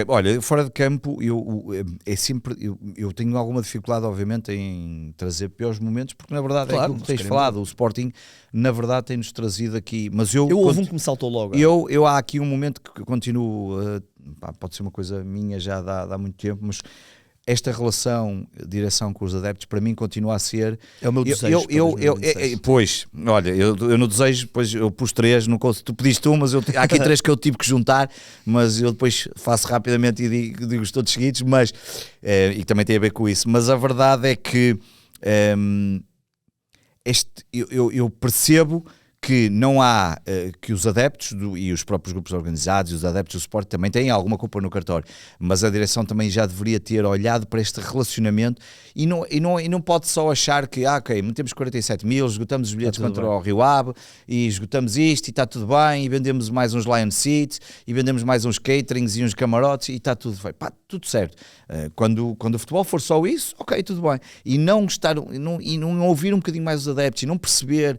Olha, fora de campo eu tenho alguma dificuldade, obviamente, em trazer piores momentos, porque na verdade é aquilo que tens falado, o Sporting na verdade tem-nos trazido aqui, mas houve um que me saltou logo. Há aqui um momento que continuo, pode ser uma coisa minha já há muito tempo, mas esta relação, direção com os adeptos, para mim continua a ser... É o meu desejo. Pois, olha, eu no desejo, depois eu pus 3, tu pediste mas há aqui 3 que eu tive que juntar, mas eu depois faço rapidamente e digo todos seguidos, mas, e também tem a ver com isso, mas a verdade é que eu percebo que não há, que os adeptos e os próprios grupos organizados e os adeptos do Sport também têm alguma culpa no cartório, mas a direção também já deveria ter olhado para este relacionamento e não pode só achar que, ok, metemos 47 mil, esgotamos os bilhetes contra o Rio Ave e esgotamos isto e está tudo bem e vendemos mais uns Lion Seats e vendemos mais uns caterings e uns camarotes e está tudo bem, tudo certo. Quando o futebol for só isso, ok, tudo bem. E não ouvir um bocadinho mais os adeptos e não perceber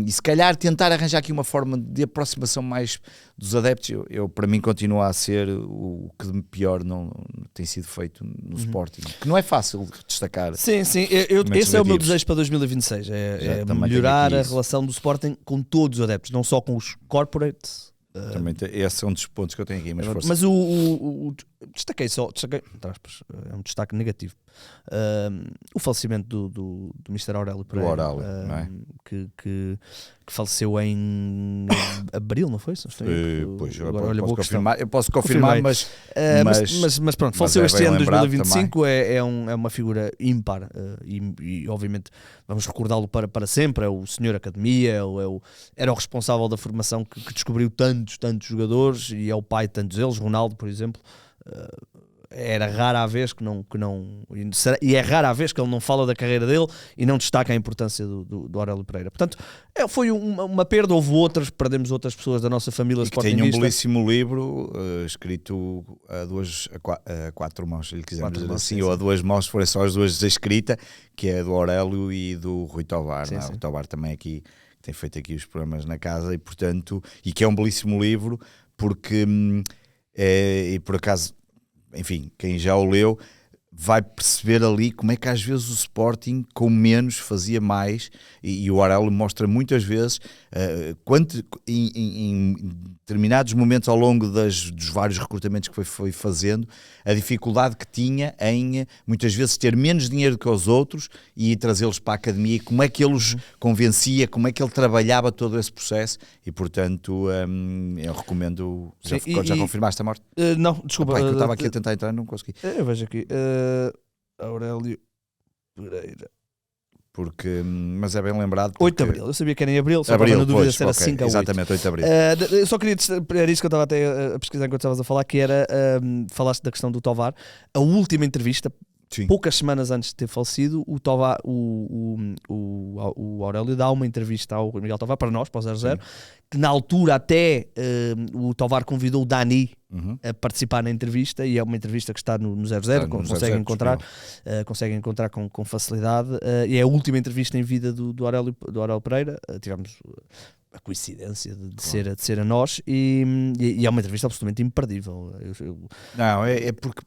e se calhar tentar arranjar aqui uma forma de aproximação mais dos adeptos, para mim continua a ser o que de pior não tem sido feito no Sporting, que não é fácil destacar. Sim, esse é o meu desejo para 2026, é melhorar a relação do Sporting com todos os adeptos, não só com os corporates. Também esse é um dos pontos que eu tenho aqui, mas destaquei, entre aspas, é um destaque negativo, o falecimento do Mr. Aurélio Pereira, do Aurélio, não é? que faleceu em abril, não foi? Pois, eu posso confirmar, mas pronto, faleceu este ano de 2025, é uma figura ímpar, e obviamente vamos recordá-lo para sempre. É o senhor Academia, era o responsável da formação que descobriu tantos jogadores, e é o pai de tantos deles, Ronaldo, por exemplo. Era rara a vez e é rara a vez que ele não fala da carreira dele e não destaca a importância do Aurélio Pereira. Portanto, foi uma perda. Houve outras, perdemos outras pessoas da nossa família sportingista. Tem um belíssimo livro escrito a quatro mãos, se lhe quisermos dizer assim, ou a duas mãos, se forem só as duas escrita, que é do Aurélio e do Rui Tovar. Sim. Rui Tovar também aqui tem feito aqui os programas na casa, e portanto, e que é um belíssimo livro, porque e por acaso, enfim, quem já o leu vai perceber ali como é que às vezes o Sporting com menos fazia mais, e o Aurélio mostra muitas vezes em determinados momentos ao longo dos vários recrutamentos que foi fazendo, a dificuldade que tinha em muitas vezes ter menos dinheiro que os outros e trazê-los para a academia, e como é que ele os convencia, como é que ele trabalhava todo esse processo. E portanto eu recomendo. Já confirmaste a morte? Não, desculpa, eu estava aqui a tentar entrar, não consegui. Eu vejo aqui Aurélio Pereira, mas é bem lembrado, 8 de Abril, eu sabia que era em Abril, só estava na dúvida se era 5 ou 8. Exatamente, 8 de Abril. Eu só queria, era isso que eu estava até a pesquisar enquanto estavas a falar, que era, falaste da questão do Tovar, a última entrevista. Sim. Poucas semanas antes de ter falecido, o Aurélio dá uma entrevista ao Miguel Tovar, para nós, para o 00, que na altura até o Tovar convidou o Dani a participar na entrevista, e é uma entrevista que está no 00, conseguem encontrar com facilidade, e é a última entrevista em vida do Aurélio Pereira. Tivemos a coincidência de ser a nós, e é uma entrevista absolutamente imperdível. Não, é porque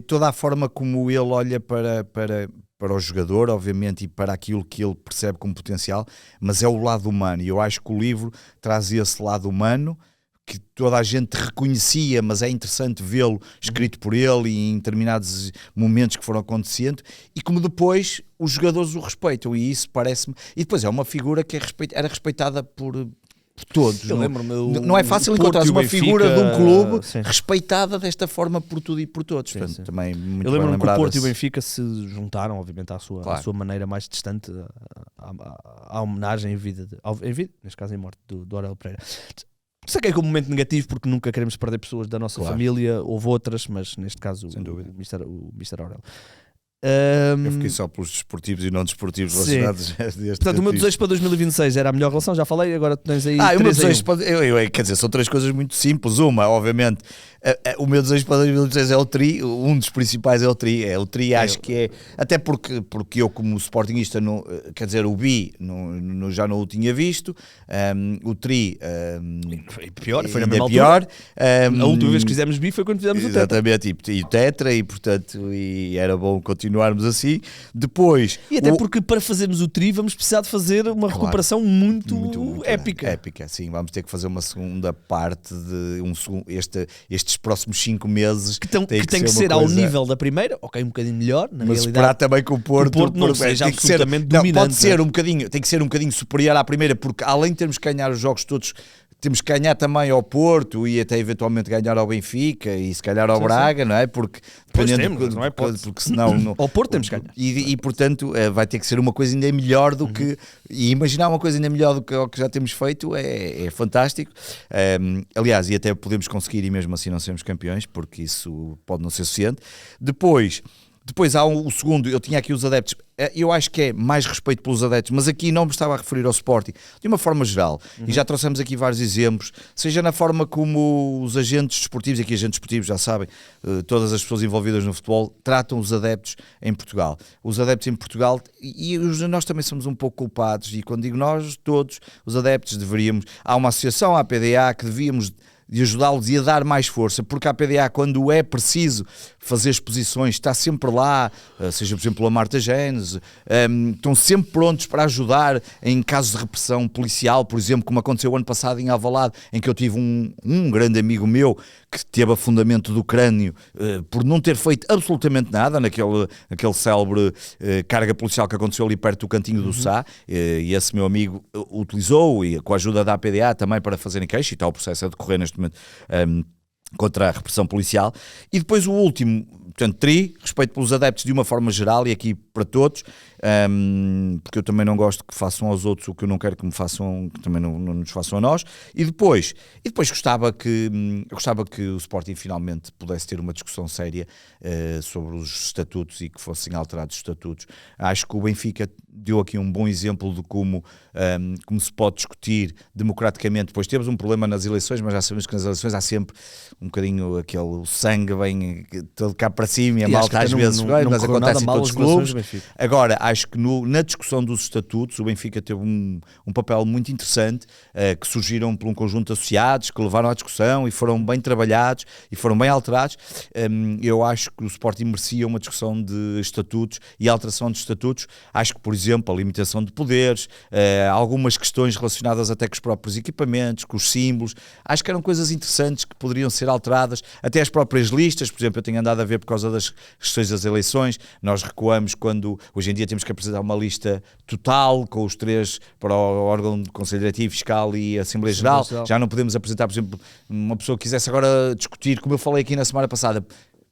toda a forma como ele olha para o jogador, obviamente, e para aquilo que ele percebe como potencial, mas é o lado humano, e eu acho que o livro traz esse lado humano que toda a gente reconhecia, mas é interessante vê-lo escrito por ele e em determinados momentos que foram acontecendo, e como depois os jogadores o respeitam, e isso parece-me. E depois é uma figura que era respeitada por todos. Não é fácil encontrar uma figura de um clube respeitada desta forma por tudo e por todos. Portanto, também muito eu lembro-me que o Porto e o Benfica se juntaram, obviamente, à sua maneira mais distante, à homenagem em vida, neste caso em morte, do Aurélio Pereira. Saquei como um momento negativo, porque nunca queremos perder pessoas da nossa família. Houve outras, mas neste caso o Mr. Aurélio. Eu fiquei só pelos desportivos e não desportivos relacionados. Portanto, o meu desejo para 2026 era a melhor relação, já falei, agora tens aí. O meu desejo quer dizer, são três coisas muito simples. Uma, obviamente, o meu desejo para 2026 é o tri, um dos principais é o tri. Acho que é, até porque eu, como sportingista, quer dizer, o bi já não o tinha visto, o tri foi na mesma altura. A última vez que fizemos bi foi quando fizemos o tetra. Exatamente, e o tetra, e portanto era bom continuarmos assim. Depois, e até porque para fazermos o tri vamos precisar de fazer uma recuperação muito épica. Épica, sim. Vamos ter que fazer uma segunda parte de estes próximos 5 meses. Que tem que ser ao nível da primeira, ok, um bocadinho melhor, na mas realidade. Esperar também que o Porto não seja absolutamente dominante. Pode ser tem que ser um bocadinho superior à primeira, porque além de termos que ganhar os jogos todos, temos que ganhar também ao Porto e até eventualmente ganhar ao Benfica e se calhar ao Braga, não é? Porque não é? Porque senão ao Porto temos que ganhar. E portanto vai ter que ser uma coisa ainda melhor do que. E imaginar uma coisa ainda melhor do que o que já temos feito é fantástico. Aliás, e até podemos conseguir, e mesmo assim não sermos campeões, porque isso pode não ser suficiente. Depois Depois há o segundo, eu tinha aqui os adeptos, eu acho que é mais respeito pelos adeptos, mas aqui não me estava a referir ao Sporting, de uma forma geral, e já trouxemos aqui vários exemplos, seja na forma como os agentes desportivos, aqui agentes desportivos já sabem, todas as pessoas envolvidas no futebol, tratam os adeptos em Portugal. Os adeptos em Portugal, e nós também somos um pouco culpados, e quando digo nós, todos os adeptos deveríamos, há uma associação, a PDA, que devíamos de ajudá-los e a dar mais força, porque a PDA, quando é preciso fazer exposições, está sempre lá, seja por exemplo a Marta Gênese, estão sempre prontos para ajudar em casos de repressão policial, por exemplo, como aconteceu o ano passado em Alvalade, em que eu tive um grande amigo meu que teve afundamento do crânio por não ter feito absolutamente nada naquele célebre carga policial que aconteceu ali perto do Cantinho do Sá, e esse meu amigo utilizou, e com a ajuda da APDA também, para fazerem queixa, e está o processo a decorrer neste momento contra a repressão policial. E depois o último, portanto, respeito pelos adeptos de uma forma geral e aqui para todos, porque eu também não gosto que façam aos outros o que eu não quero que me façam, que também não nos façam a nós. E depois gostava que o Sporting finalmente pudesse ter uma discussão séria sobre os estatutos e que fossem alterados os estatutos. Acho que o Benfica deu aqui um bom exemplo de como se pode discutir democraticamente. Depois temos um problema nas eleições, mas já sabemos que nas eleições há sempre um bocadinho aquele sangue bem todo cá para cima e a malta às vezes mas acontece em todos os clubes. Agora, acho que na discussão dos estatutos o Benfica teve um papel muito interessante, que surgiram por um conjunto de associados, que levaram à discussão e foram bem trabalhados e foram bem alterados. Eu acho que o Sporting merecia uma discussão de estatutos e alteração de estatutos. Acho que, por exemplo, a limitação de poderes, algumas questões relacionadas até com os próprios equipamentos, com os símbolos, acho que eram coisas interessantes que poderiam ser alteradas, até as próprias listas. Por exemplo, eu tenho andado a ver, por causa das questões das eleições, nós recuamos quando hoje em dia temos que apresentar uma lista total com os 3 para o órgão de Conselho Diretivo, Fiscal e Assembleia Geral. Já não podemos apresentar, por exemplo, uma pessoa que quisesse agora discutir, como eu falei aqui na semana passada,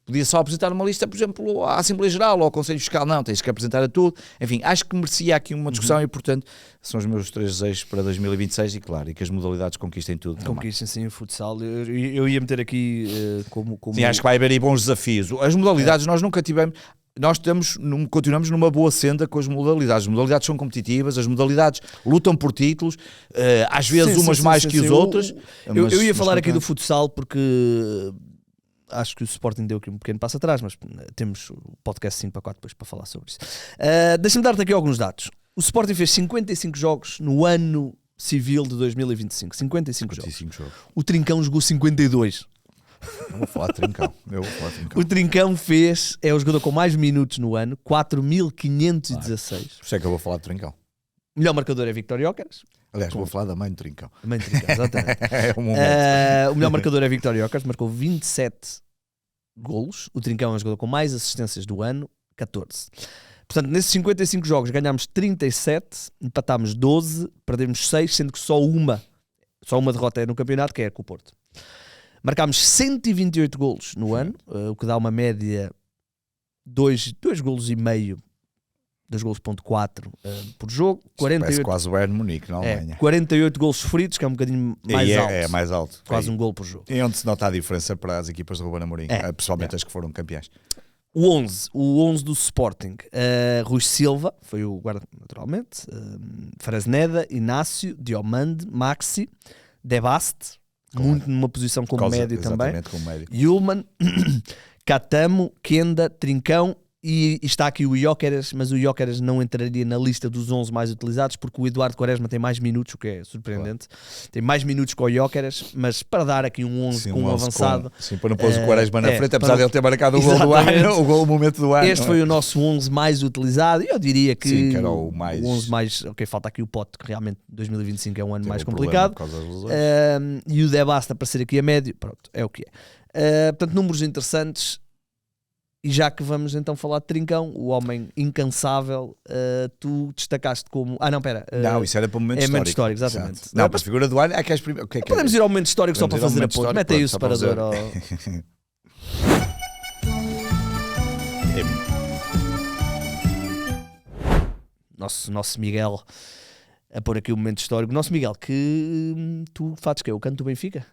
podia só apresentar uma lista, por exemplo, à Assembleia Geral ou ao Conselho Fiscal. Não, tens que apresentar a tudo. Enfim, acho que merecia aqui uma discussão e, portanto, são os meus 3 desejos para 2026 e, claro, e que as modalidades conquistem tudo. Conquistem, sim, o futsal. Eu ia meter aqui como... Sim, acho que vai haver aí bons desafios. As modalidades nós nunca tivemos... Nós continuamos numa boa senda com as modalidades. As modalidades são competitivas, as modalidades lutam por títulos, às vezes umas mais que as outras. Eu ia falar aqui do futsal porque acho que o Sporting deu aqui um pequeno passo atrás, mas temos o podcast 5 para 4 depois para falar sobre isso. Deixa-me dar-te aqui alguns dados. O Sporting fez 55 jogos no ano civil de 2025. 55 jogos. O Trincão jogou 52. Eu vou falar de Trincão. O Trincão é o jogador com mais minutos no ano, 4.516. Por isso é que eu vou falar de Trincão. O melhor marcador é Victor Gyökeres. Aliás, vou falar da mãe do Trincão. A mãe do Trincão, exatamente. É um momento. O melhor marcador é Victor Gyökeres, marcou 27 golos. O Trincão é o jogador com mais assistências do ano, 14. Portanto, nesses 55 jogos ganhámos 37, empatámos 12, perdemos 6, sendo que só uma derrota é no campeonato, que é com o Porto. Marcámos 128 golos no ano, o que dá uma média 2 golos e meio, 2,4 por jogo. 48, parece quase o Bayern Munique na Alemanha. 48 golos sofridos, que é um bocadinho mais alto. É mais alto. Quase um gol por jogo. E onde se nota a diferença para as equipas de Ruben Amorim, pessoalmente as que foram campeãs. O 11 do Sporting, Rui Silva, foi o guarda naturalmente, Fresneda, Inácio, Diomande, Maxi, Debaste, muito numa posição como médio também. Como médio. Yulman, Catamo, Kenda, Trincão e está aqui o Gyökeres, mas o Gyökeres não entraria na lista dos 11 mais utilizados porque o Eduardo Quaresma tem mais minutos, o que é surpreendente. Claro. Tem mais minutos que o Gyökeres, mas para dar aqui um 11 com um avançado. Sim, para não pôr o Quaresma na frente, apesar de ele ter marcado o gol do ano, o momento do ano. Este foi o nosso 11 mais utilizado e eu diria que era o 11 mais... Ok, falta aqui o Pote, que realmente 2025 é um ano mais complicado. E o Debasta para ser aqui a médio, pronto, é o que é. Portanto, números interessantes. E já que vamos então falar de Trincão, o homem incansável, tu destacaste como... não, pera. Não, isso era para o momento histórico. É momento histórico, exatamente. Exato. Não, para a figura do ano é que és primeiro... Podemos ir ao momento histórico só para fazer a ponte. Mete aí o separador. Nosso Miguel a pôr aqui o momento histórico. Nosso Miguel, que tu fazes que é o canto do Benfica?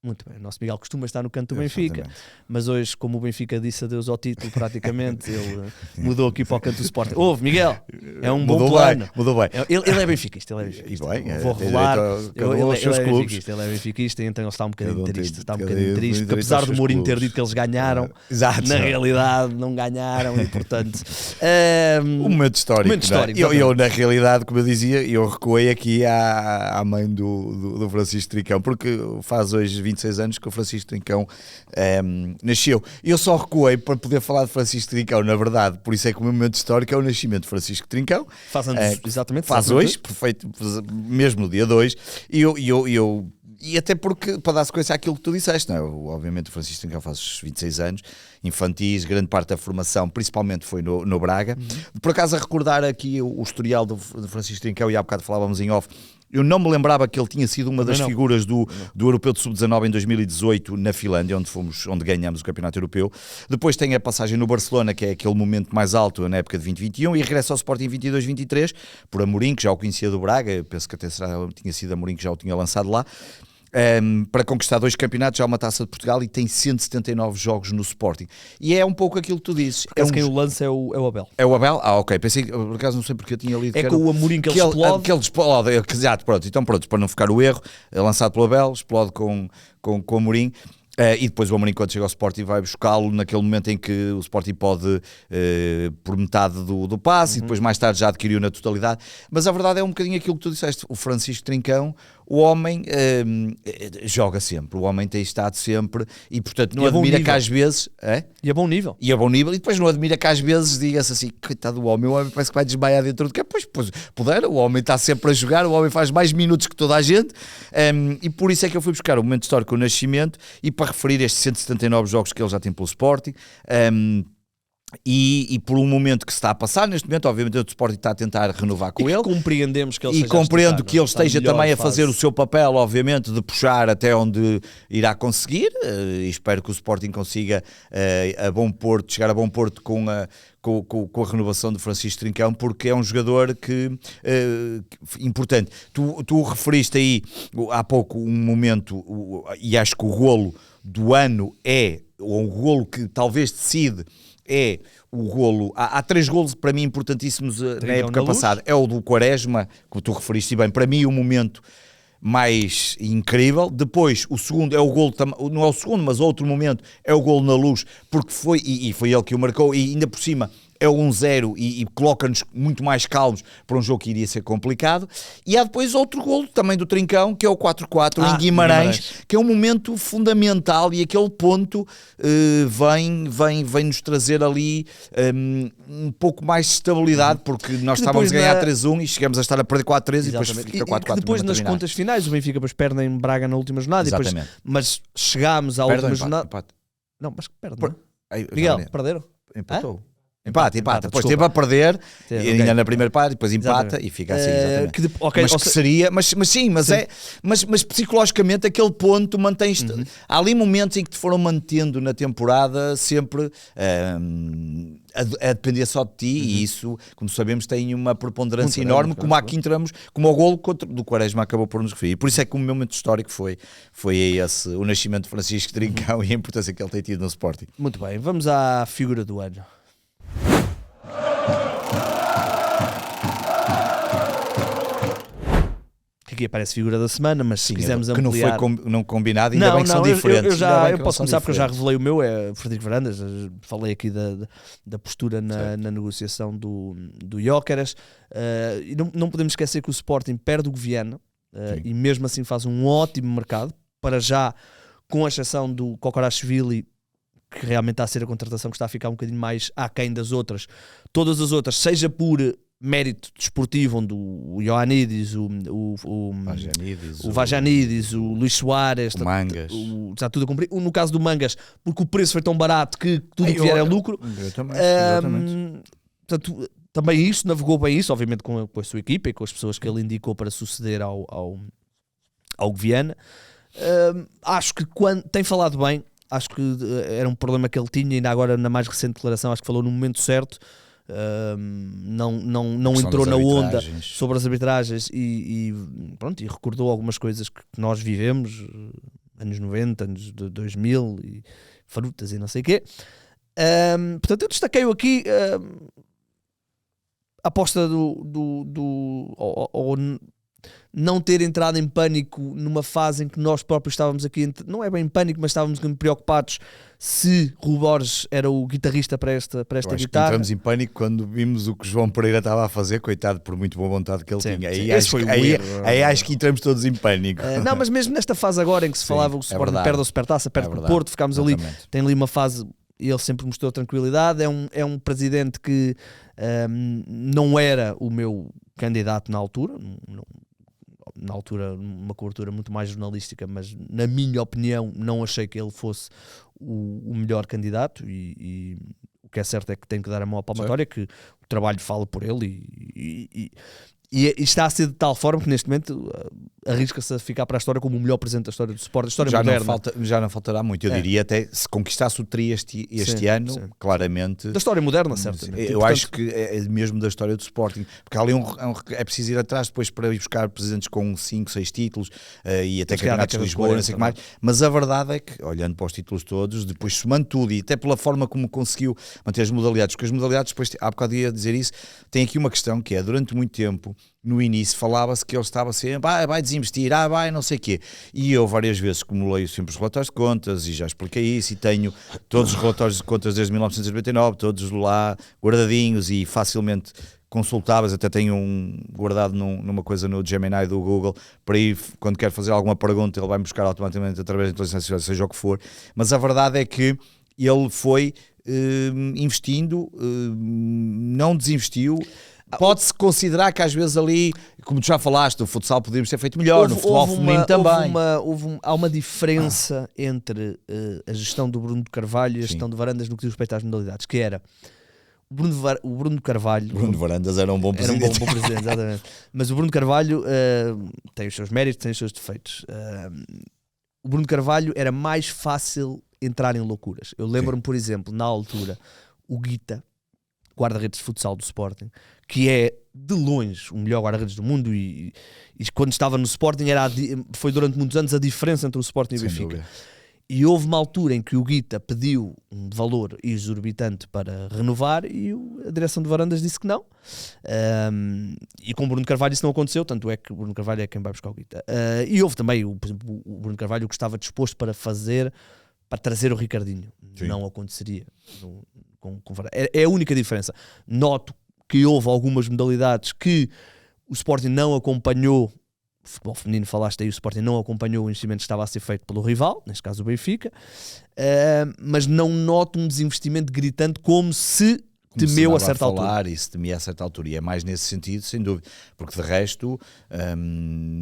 Muito bem, o nosso Miguel costuma estar no canto do Benfica, mas hoje, como o Benfica disse adeus ao título, praticamente, ele mudou aqui para o canto do Sporting. Ouve, Miguel, é um bom plano. Mudou bem. Ele é benfiquista, ele é benfiquista. Vou revelar, ele é benfiquista, então ele está um bocadinho triste. Está um bocadinho triste, porque apesar do Mourinho ter dito que eles ganharam, na realidade não ganharam, e portanto... Um momento histórico. Eu, na realidade, como eu dizia, eu recuei aqui à mãe do Francisco Trincão, porque faz hoje 26 anos que o Francisco Trincão nasceu. Eu só recuei para poder falar de Francisco Trincão, na verdade, por isso é que o meu momento histórico é o nascimento de Francisco Trincão. Faz anos, exatamente. Faz hoje, perfeito, mesmo no dia 2, e até porque, para dar sequência àquilo que tu disseste, não é? Obviamente o Francisco Trincão faz 26 anos, infantis, grande parte da formação, principalmente foi no Braga. Por acaso, a recordar aqui o historial do Francisco Trincão, e há bocado falávamos em off, eu não me lembrava que ele tinha sido uma das figuras do Europeu de Sub-19 em 2018 na Finlândia, onde ganhamos o Campeonato Europeu. Depois tem a passagem no Barcelona, que é aquele momento mais alto na época de 2021, e regressa ao Sporting em 22-23, por Amorim, que já o conhecia do Braga, eu penso que até tinha sido Amorim que já o tinha lançado lá. Para conquistar 2 campeonatos, já uma Taça de Portugal, e tem 179 jogos no Sporting. E é um pouco aquilo que tu dizes. Quem o lança é o Abel. É o Abel? Ah, ok. Pensei, por acaso não sei porque eu tinha lido. É com o Amorim que ele explode. Que ele explode. Exato, pronto. Então pronto, para não ficar o erro, é lançado pelo Abel, explode com o Amorim. E depois o Amorim, quando chega ao Sporting, vai buscá-lo naquele momento em que o Sporting pode por metade do passe, e depois mais tarde já adquiriu na totalidade. Mas a verdade é um bocadinho aquilo que tu disseste. O Francisco Trincão, o homem joga sempre, o homem tem estado sempre, e portanto não admira que às vezes... E a bom nível. E depois não admira que às vezes diga-se assim, coitado do homem, o homem parece que vai desmaiar dentro do campo. Pois puder, o homem está sempre a jogar, o homem faz mais minutos que toda a gente, e por isso é que eu fui buscar o momento histórico, o nascimento, e para referir estes 179 jogos que ele já tem pelo Sporting, e por um momento que se está a passar neste momento, obviamente o Sporting está a tentar renovar com ele, compreendemos que ele e compreendo que ele esteja também a fazer o seu papel, obviamente, de puxar até onde irá conseguir, e espero que o Sporting consiga chegar a bom porto com a renovação de Francisco Trincão, porque é um jogador importante. Tu referiste aí há pouco um momento, e acho que o golo do ano ou um golo que talvez decide, é o golo. Há 3 golos para mim importantíssimos na época passada. É o do Quaresma, que tu referiste bem, para mim o momento mais incrível. Depois o segundo é o golo, não é o segundo, mas outro momento é o golo na Luz, porque foi ele que o marcou, e ainda por cima é o 1-0 e coloca-nos muito mais calmos para um jogo que iria ser complicado. E há depois outro golo também do Trincão, que é o 4-4 em Guimarães, que é um momento fundamental, e aquele ponto vem nos trazer ali um pouco mais de estabilidade, porque nós estávamos a ganhar 3-1 e chegamos a estar a perder 4-3 e depois fica 4-4. Depois nas contas finais o Benfica depois perde em Braga na última jornada, mas chegámos à última jornada. Não, mas perde, não? Miguel, perderam? Empatou. Empate, depois teve a perder ainda na primeira parte, depois empata e fica assim, exatamente. Mas psicologicamente aquele ponto mantém-se. Há ali momentos em que te foram mantendo na temporada sempre a depender só de ti, e isso, como sabemos, tem uma preponderância enorme, como aqui entramos, como o golo do Quaresma acabou por nos referir. Por isso é que o meu momento histórico foi esse, o nascimento de Francisco Trincão e a importância que ele tem tido no Sporting. Muito bem, vamos à figura do ano. Aqui aparece figura da semana, mas se quisermos ampliar... Que não foi combinado, ainda bem que são diferentes. Eu posso começar porque eu já revelei o meu, é o Frederico Varandas. Falei aqui da postura na negociação do Gyökeres, e não podemos esquecer que o Sporting perde o Gviana, e mesmo assim faz um ótimo mercado, para já, com a exceção do Kokorashvili, que realmente está a ser a contratação que está a ficar um bocadinho mais aquém das outras. Todas as outras, seja por mérito desportivo, onde o Ioannidis, o Vajanides, o Luís Soares, o Mangas, está tudo a cumprir. No caso do Mangas, porque o preço foi tão barato que tudo que vier é lucro. Portanto, também isso, navegou bem isso, obviamente com a sua equipa e com as pessoas que ele indicou para suceder ao Gviana. Acho que tem falado bem. Acho que era um problema que ele tinha, ainda agora na mais recente declaração acho que falou no momento certo. Não entrou na onda sobre as arbitragens e recordou algumas coisas que nós vivemos, anos 90, anos de 2000, e frutas e não sei o quê. Portanto, eu destaquei aqui a aposta ou não ter entrado em pânico numa fase em que nós próprios estávamos aqui, não é bem em pânico, mas estávamos preocupados se Rui Borges era o guitarrista para esta acho guitarra. Que entramos em pânico quando vimos o que João Pereira estava a fazer, coitado, por muito boa vontade que ele tinha. Aí acho que entramos todos em pânico. Não, mas mesmo nesta fase agora em que se falava que o Sporting perde a Supertaça, perde o Porto, ficámos ali, tem ali uma fase, e ele sempre mostrou tranquilidade, é um presidente que não era o meu candidato na altura, na altura uma cobertura muito mais jornalística, mas na minha opinião não achei que ele fosse o melhor candidato, e o que é certo é que tenho que dar a mão à palmatória, que o trabalho fala por ele, e está a ser de tal forma que neste momento arrisca-se a ficar para a história como o melhor presidente da história do Sport, da história moderna. Já não faltará muito, eu diria até se conquistasse o tri este ano, claramente. Da história moderna, certamente. Eu acho que é mesmo da história do Sporting, porque ali é preciso ir atrás depois para ir buscar presidentes com 5, 6 títulos e até campeonatos de Lisboa, não sei o que mais. Mas a verdade é que, olhando para os títulos todos, depois somando tudo e até pela forma como conseguiu manter as modalidades, porque as modalidades, depois, há bocado ia dizer isso, tem aqui uma questão que é, durante muito tempo, no início falava-se que ele estava sempre, vai desinvestir, vai não sei o quê. E eu várias vezes, como leio sempre os relatórios de contas, e já expliquei isso, e tenho todos os relatórios de contas desde 1999, todos lá guardadinhos e facilmente consultáveis, até tenho um guardado numa coisa no Gemini do Google, para ir, quando quero fazer alguma pergunta, ele vai-me buscar automaticamente através da inteligência artificial, seja o que for. Mas a verdade é que ele foi investindo, não desinvestiu. Pode-se considerar que às vezes ali, como tu já falaste, o futsal podíamos ter feito melhor, no futebol feminino também. Há uma diferença entre a gestão do Bruno de Carvalho e a gestão de Varandas no que diz respeito às modalidades, que era o Bruno de Carvalho... Bruno Varandas era um bom presidente. Era um bom presidente, exatamente. Mas o Bruno de Carvalho tem os seus méritos, tem os seus defeitos. O Bruno de Carvalho era mais fácil entrar em loucuras. Eu lembro-me, por exemplo, na altura, o Guita, guarda-redes de futsal do Sporting, que é de longe o melhor guarda-redes do mundo, e quando estava no Sporting foi durante muitos anos a diferença entre o Sporting e o Benfica. E houve uma altura em que o Guita pediu um valor exorbitante para renovar e a direção de Varandas disse que não. E com o Bruno Carvalho isso não aconteceu, tanto é que o Bruno Carvalho é quem vai buscar o Guita. E houve também, por exemplo, o Bruno Carvalho que estava disposto para trazer o Ricardinho. Sim. Não aconteceria com Varandas. É a única diferença. Noto que houve algumas modalidades que o Sporting não acompanhou. O futebol feminino, falaste aí, o Sporting não acompanhou o investimento que estava a ser feito pelo rival, neste caso o Benfica, mas não noto um desinvestimento gritante como se temeu a certa altura. E se temia a certa altura, e é mais nesse sentido, sem dúvida, porque de resto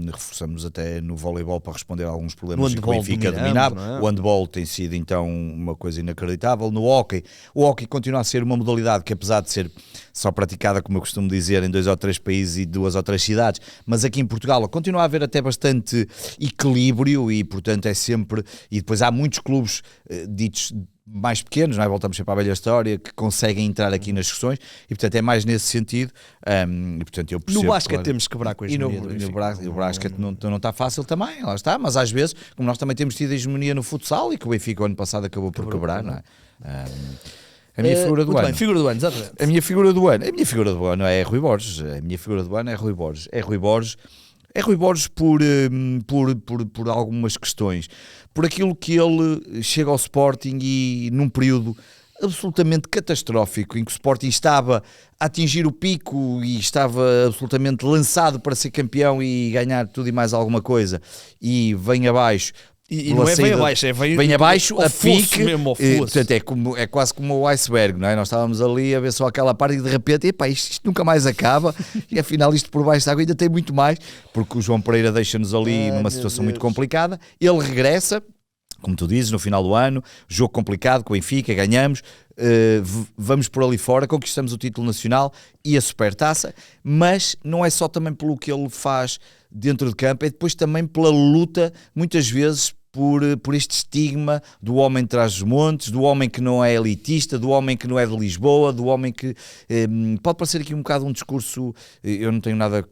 reforçamos até no voleibol para responder a alguns problemas que o Benfica dominava. O handball tem sido então uma coisa inacreditável. No hóquei, o hóquei continua a ser uma modalidade que, apesar de ser só praticada, como eu costumo dizer, em 2 ou 3 países e 2 ou 3 cidades, mas aqui em Portugal continua a haver até bastante equilíbrio, e portanto é sempre, e depois há muitos clubes ditos mais pequenos, não é? Voltamos sempre à velha história, que conseguem entrar aqui nas discussões, e portanto é mais nesse sentido. E portanto eu percebo, no basquete temos que quebrar com a hegemonia o basquete não está fácil também, lá está, mas às vezes, como nós também temos tido a hegemonia no futsal, e que o Benfica o ano passado acabou por quebrar, não é? A minha figura do ano. Bem, figura do ano, exatamente. A minha figura do ano é Rui Borges. A minha figura do ano é Rui Borges. É Rui Borges por algumas questões. Por aquilo que ele chega ao Sporting, e num período absolutamente catastrófico, em que o Sporting estava a atingir o pico e estava absolutamente lançado para ser campeão e ganhar tudo e mais alguma coisa, e vem abaixo. E não é bem abaixo, vem abaixo a pique, mesmo, portanto é quase como o iceberg, não é? Nós estávamos ali a ver só aquela parte, e de repente, isto nunca mais acaba, e afinal isto por baixo da água ainda tem muito mais, porque o João Pereira deixa-nos ali numa situação muito complicada. Ele regressa, como tu dizes, no final do ano, jogo complicado com o Benfica, ganhamos, vamos por ali fora, conquistamos o título nacional e a Supertaça, mas não é só também pelo que ele faz dentro de campo, é depois também pela luta, muitas vezes, por este estigma do homem de trás dos montes, do homem que não é elitista, do homem que não é de Lisboa, do homem que... pode parecer aqui um bocado um discurso... Eu não tenho nada,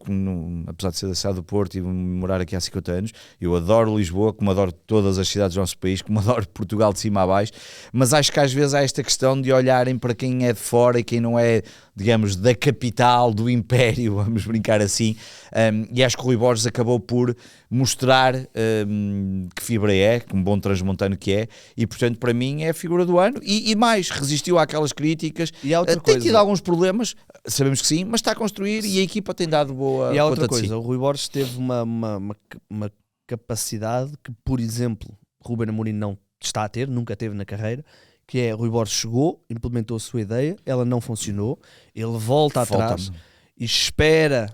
apesar de ser da cidade do Porto e morar aqui há 50 anos, eu adoro Lisboa, como adoro todas as cidades do nosso país, como adoro Portugal de cima a baixo, mas acho que às vezes há esta questão de olharem para quem é de fora e quem não é, digamos, da capital, do império, vamos brincar assim, e acho que o Rui Borges acabou por mostrar que fibra é, que um bom transmontano que é, e portanto para mim é a figura do ano, e mais, resistiu àquelas críticas, E há outra tem coisa. tido alguns problemas, sabemos que sim, mas está a construir e a equipa tem dado boa E há outra conta de si. coisa, o Rui Borges teve uma capacidade que, por exemplo, Ruben Amorim não está a ter, nunca teve na carreira, que é Rui Borges chegou, implementou a sua ideia, ela não funcionou, ele volta atrás Falta-me. e espera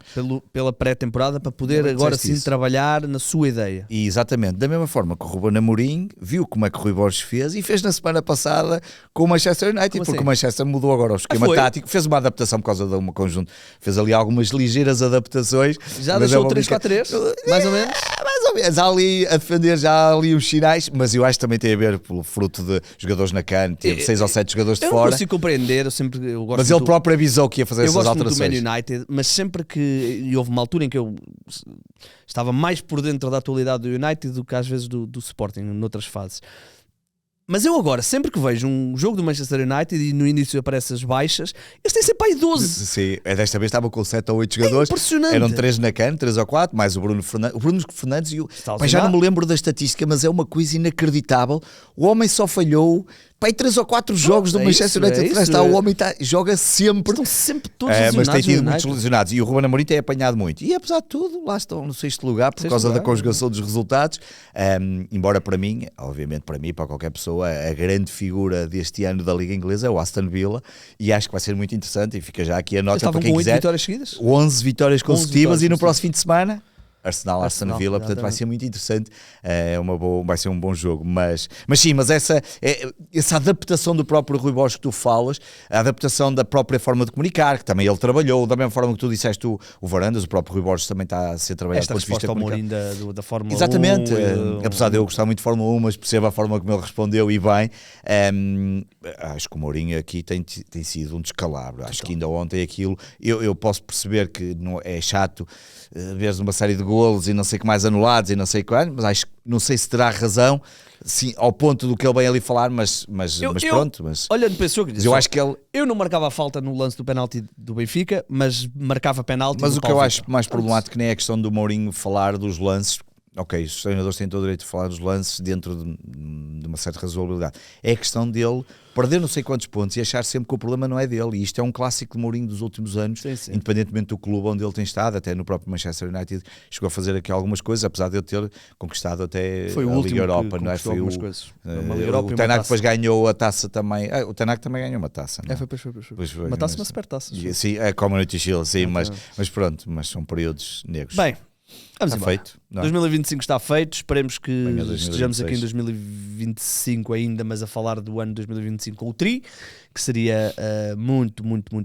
pela pré-temporada para poder Não agora disseste sim isso. trabalhar na sua ideia. E exatamente, da mesma forma que o Ruben Amorim viu como é que o Rui Borges fez e fez na semana passada com o Manchester United, Como porque assim? o Manchester mudou agora o esquema foi? tático, fez uma adaptação por causa de um conjunto, fez ali algumas ligeiras adaptações. Já mas deixou é o uma 3-4-3, mais ou menos. mais ou menos, há ali a defender já há ali os sinais, mas eu acho que também tem a ver pelo fruto de jogadores na CAN, teve 6 ou 7 jogadores de Eu não fora, consigo compreender, eu gosto mas ele muito- próprio avisou que ia fazer Eu essas gosto muito do alterações. Man United, mas sempre que... E houve uma altura em que eu estava mais por dentro da atualidade do United do que às vezes do Sporting, noutras fases. Mas eu agora, sempre que vejo um jogo do Manchester United e no início aparecem as baixas, eles têm sempre aí 12. Sim, desta vez estava com 7 ou 8 jogadores, impressionante. eram 3 na CAN, 3 ou 4, mais o Bruno Fernandes e o... Está Pai, já não lesionado. me lembro da estatística, mas é uma coisa inacreditável. O homem só falhou, pai, 3 ou 4 jogos do é Manchester isso, United. é isso. Está, o homem joga sempre. Estão sempre todos Mas lesionados tem tido no muitos United. lesionados e o Ruben Amorim tem apanhado muito. E apesar de tudo, lá estão no 6º lugar por Sexto causa lugar, da conjugação dos resultados. Embora para mim, obviamente para mim, para qualquer pessoa, a grande figura deste ano da Liga Inglesa é o Aston Villa e acho que vai ser muito interessante. E fica já aqui a Eles nota estavam para quem com 8 quiser. vitórias seguidas. 11 vitórias 11 consecutivas vitórias e no consecutivas. próximo fim de semana Arsenal-Aston Arsenal, Villa, portanto vai exatamente. ser muito interessante, vai ser um bom jogo, mas sim, mas essa adaptação do próprio Rui Borges que tu falas, a adaptação da própria forma de comunicar, que também ele trabalhou, da mesma forma que tu disseste o Varandas, o próprio Rui Borges também está a ser trabalhado Esta do ponto de vista resposta ao comunicacional. Mourinho da Fórmula 1. Exatamente, apesar de eu gostar muito de Fórmula 1, mas percebo a forma como ele respondeu e bem, acho que o Mourinho aqui tem sido um descalabro, acho que ainda ontem aquilo, eu posso perceber que não, é chato ver uma série de golos e não sei o que mais anulados e não sei quando, mas não sei se terá razão, sim, ao ponto do que ele vem ali falar, mas pronto, mas Olhando para esse jogo, eu acho que ele... eu não marcava a falta no lance do penalti do Benfica, mas marcava penalti Mas do o que eu Paulo acho Vitor. mais problemático nem é a questão do Mourinho falar dos lances. Ok, os treinadores têm todo o direito de falar dos lances dentro de uma certa razoabilidade. É a questão dele perder não sei quantos pontos e achar sempre que o problema não é dele. E isto é um clássico de Mourinho dos últimos anos, Sim. independentemente do clube onde ele tem estado, até no próprio Manchester United chegou a fazer aqui algumas coisas, apesar de ele ter conquistado até Foi o a último Liga Europa, que não é? conquistou Foi algumas o, coisas. Uma Liga Europa e o uma Tenac taça. depois ganhou a taça também. O Tenac também ganhou uma taça, não é? Foi. Pois foi, Uma taça, mas- uma super taça. Sim, é Community Shield, sim, mas Exatamente. pronto, mas são períodos negros. Bem, vamos está embora. feito. Não é? 2025 está feito, esperemos que Venha 2026. estejamos aqui em 2025 ainda, mas a falar do ano 2025 com o Tri, que seria muito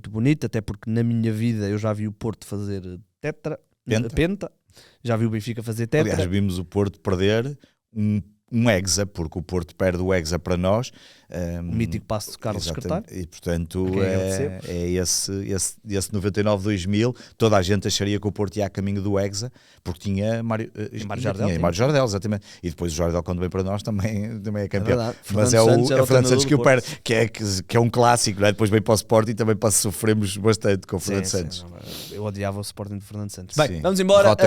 bonito, até porque na minha vida eu já vi o Porto fazer penta, já vi o Benfica fazer tetra. Aliás, vimos o Porto perder um hexa, porque o Porto perde o hexa para nós. O mítico passo de Carlos Exatamente. Secretário. E portanto A quem é esse 99-2000. Toda a gente acharia que o Porto ia a caminho do hexa, porque tinha Mário Jardel, exatamente. E depois o Jardel, quando vem para nós, também é campeão. verdade. Mas Fernando é Santos era o o Fernando Santos que o treinador perde, que é um clássico, não é? Depois vem para o Sporting e também sofremos bastante com o Fernando Santos. Eu odiava o Sporting de Fernando Santos. Sim. Bem, vamos embora. Derrota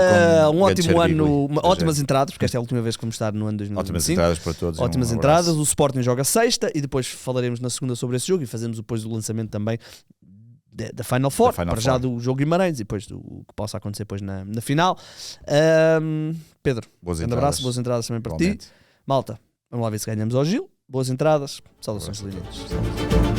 com Um ótimo Gantcher ano, Bigli, ótimas entradas, porque esta é a última vez que vamos estar no ano 2025. Ótimas entradas para todos. Ótimas um entradas. abraço. O Sporting joga sexta e depois falaremos na segunda sobre esse jogo e fazemos depois do lançamento também da Final Four, para já do jogo Guimarães e depois do que possa acontecer depois na final. Pedro, Boas grande entradas. abraço, boas entradas também para ti. Igualmente. Malta, vamos lá ver se ganhamos ao Gil. Boas entradas, saudações lindas.